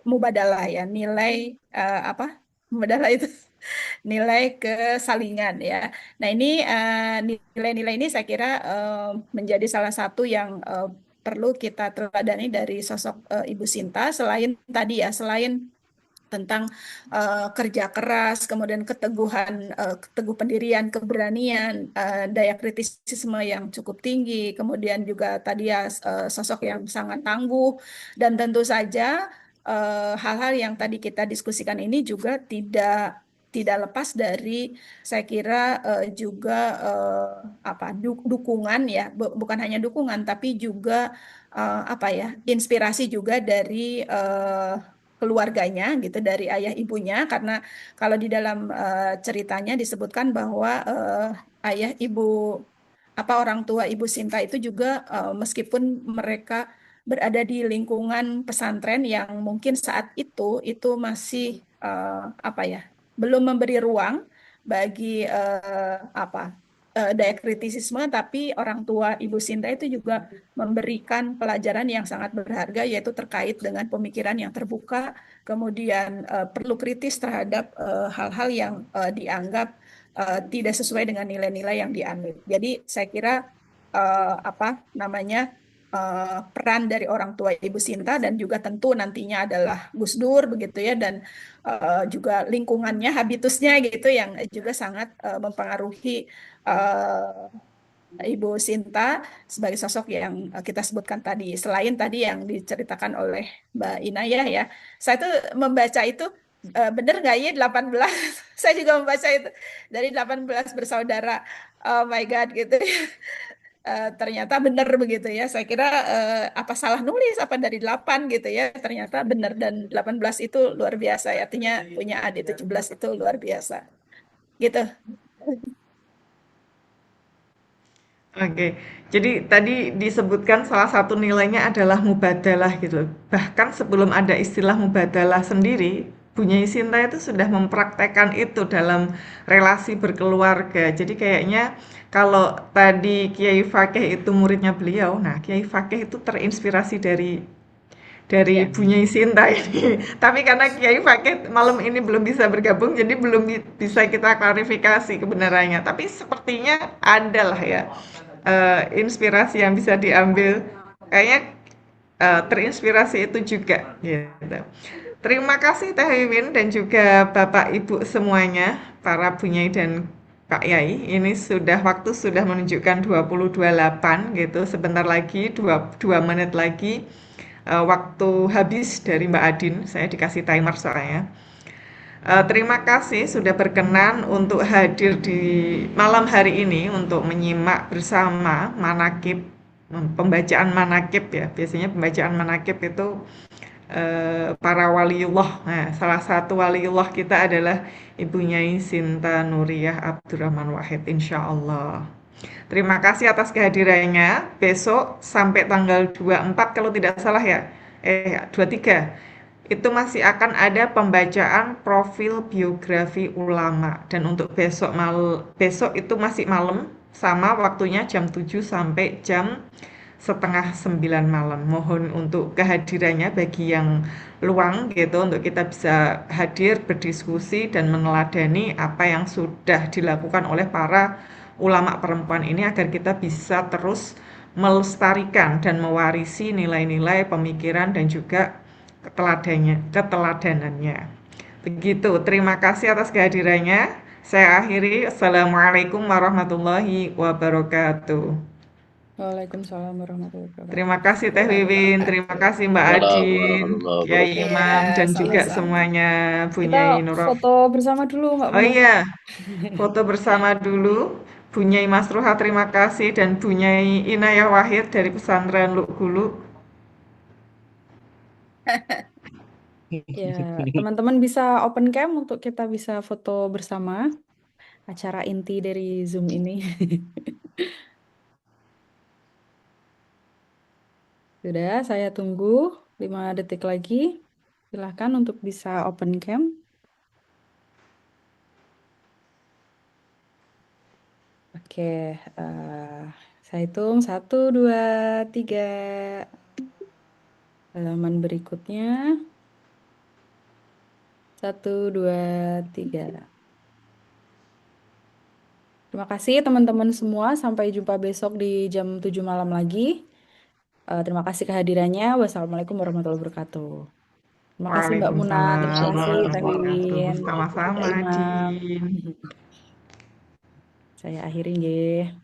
mubadalah ya, nilai apa mubadalah itu nilai kesalingan ya. Nah ini nilai-nilai ini saya kira menjadi salah satu yang perlu kita teladani dari sosok Ibu Sinta. Selain tadi ya, selain tentang kerja keras, kemudian keteguh pendirian, keberanian, daya kritisisme yang cukup tinggi, kemudian juga tadi ya sosok yang sangat tangguh, dan tentu saja hal-hal yang tadi kita diskusikan ini juga tidak lepas dari saya kira juga dukungan ya, bukan hanya dukungan tapi juga apa ya inspirasi juga dari keluarganya gitu, dari ayah ibunya, karena kalau di dalam ceritanya disebutkan bahwa ayah ibu orang tua Ibu Sinta itu juga meskipun mereka berada di lingkungan pesantren yang mungkin saat itu masih apa ya belum memberi ruang bagi daya kritisisme, tapi orang tua Ibu Sinta itu juga memberikan pelajaran yang sangat berharga, yaitu terkait dengan pemikiran yang terbuka, kemudian perlu kritis terhadap hal-hal yang dianggap tidak sesuai dengan nilai-nilai yang dianut. Jadi saya kira peran dari orang tua Ibu Sinta dan juga tentu nantinya adalah Gus Dur begitu ya, dan juga lingkungannya, habitusnya gitu yang juga sangat mempengaruhi Ibu Sinta sebagai sosok yang kita sebutkan tadi. Selain tadi yang diceritakan oleh Mbak Inayah ya, saya tuh membaca itu bener nggak ya 18? Saya juga membaca itu dari 18 bersaudara. Oh my God gitu ya. Ternyata benar begitu ya. Saya kira apa salah nulis apa dari 8 gitu ya. Ternyata benar, dan 18 itu luar biasa ya. Artinya punya adik 17 itu luar biasa. Gitu. Oke, jadi tadi disebutkan salah satu nilainya adalah mubadalah gitu. Bahkan sebelum ada istilah mubadalah sendiri, Bu Nyai Sinta itu sudah mempraktekkan itu dalam relasi berkeluarga. Jadi kayaknya kalau tadi Kiai Fakih itu muridnya beliau, nah Kiai Fakih itu terinspirasi dari Ya. Bu Nyai Sinta ini. Tapi karena Kiai Fakih malam ini belum bisa bergabung, jadi belum bisa kita klarifikasi kebenarannya. Tapi sepertinya ada lah ya inspirasi yang bisa diambil. Kayaknya terinspirasi itu juga. Gitu. Terima kasih Teh Wiwin dan juga Bapak Ibu semuanya, para Bu Nyai dan Pak Yai. Ini waktu sudah menunjukkan 20.28 gitu. Sebentar lagi 2 menit lagi waktu habis dari Mbak Adin. Saya dikasih timer soalnya. Terima kasih sudah berkenan untuk hadir di malam hari ini untuk menyimak bersama manakib, pembacaan manakib ya. Biasanya pembacaan manakib itu para waliullah. Nah, salah satu waliullah kita adalah Ibu Nyai Sinta Nuriyah Abdurrahman Wahid, insya Allah. Terima kasih atas kehadirannya. Besok sampai tanggal 24 kalau tidak salah ya, 23, itu masih akan ada pembacaan profil biografi ulama. Dan untuk besok itu masih malam, sama waktunya jam 7 sampai jam setengah 9 malam. Mohon untuk kehadirannya bagi yang luang gitu, untuk kita bisa hadir, berdiskusi, dan meneladani apa yang sudah dilakukan oleh para ulama perempuan ini agar kita bisa terus melestarikan dan mewarisi nilai-nilai pemikiran dan juga keteladanannya. Begitu, terima kasih atas kehadirannya. Saya akhiri. Assalamualaikum warahmatullahi wabarakatuh. Waalaikumsalam warahmatullahi Terima wabarakatuh. kasih Teh Wiwin, terima kasih Mbak Waalaikumsalam Adin, warahmatullahi Kiai wabarakatuh. Imam, Iya, dan juga sama-sama. semuanya Bu Kita Nyai Nurul. foto bersama dulu, Mbak Oh Muna. iya, foto bersama dulu. Bu Nyai Masruha terima kasih dan Bu Nyai Inayah Wahid dari Pesantren Luk Gulu. Ya, teman-teman bisa open cam untuk kita bisa foto bersama acara inti dari Zoom ini. Sudah, saya tunggu 5 detik lagi. Silahkan untuk bisa open cam. Oke, saya hitung 1, 2, 3. Halaman berikutnya 1, 2, 3. Terima kasih teman-teman semua. Sampai jumpa besok di jam 7 malam lagi. Terima kasih kehadirannya. Wassalamualaikum warahmatullahi wabarakatuh. Terima kasih Mbak Muna. Terima Waalaikumsalam kasih Teh warahmatullahi wabarakatuh. Wiwin. Kak Sama-sama, Imam. Din. Saya akhiri nggih.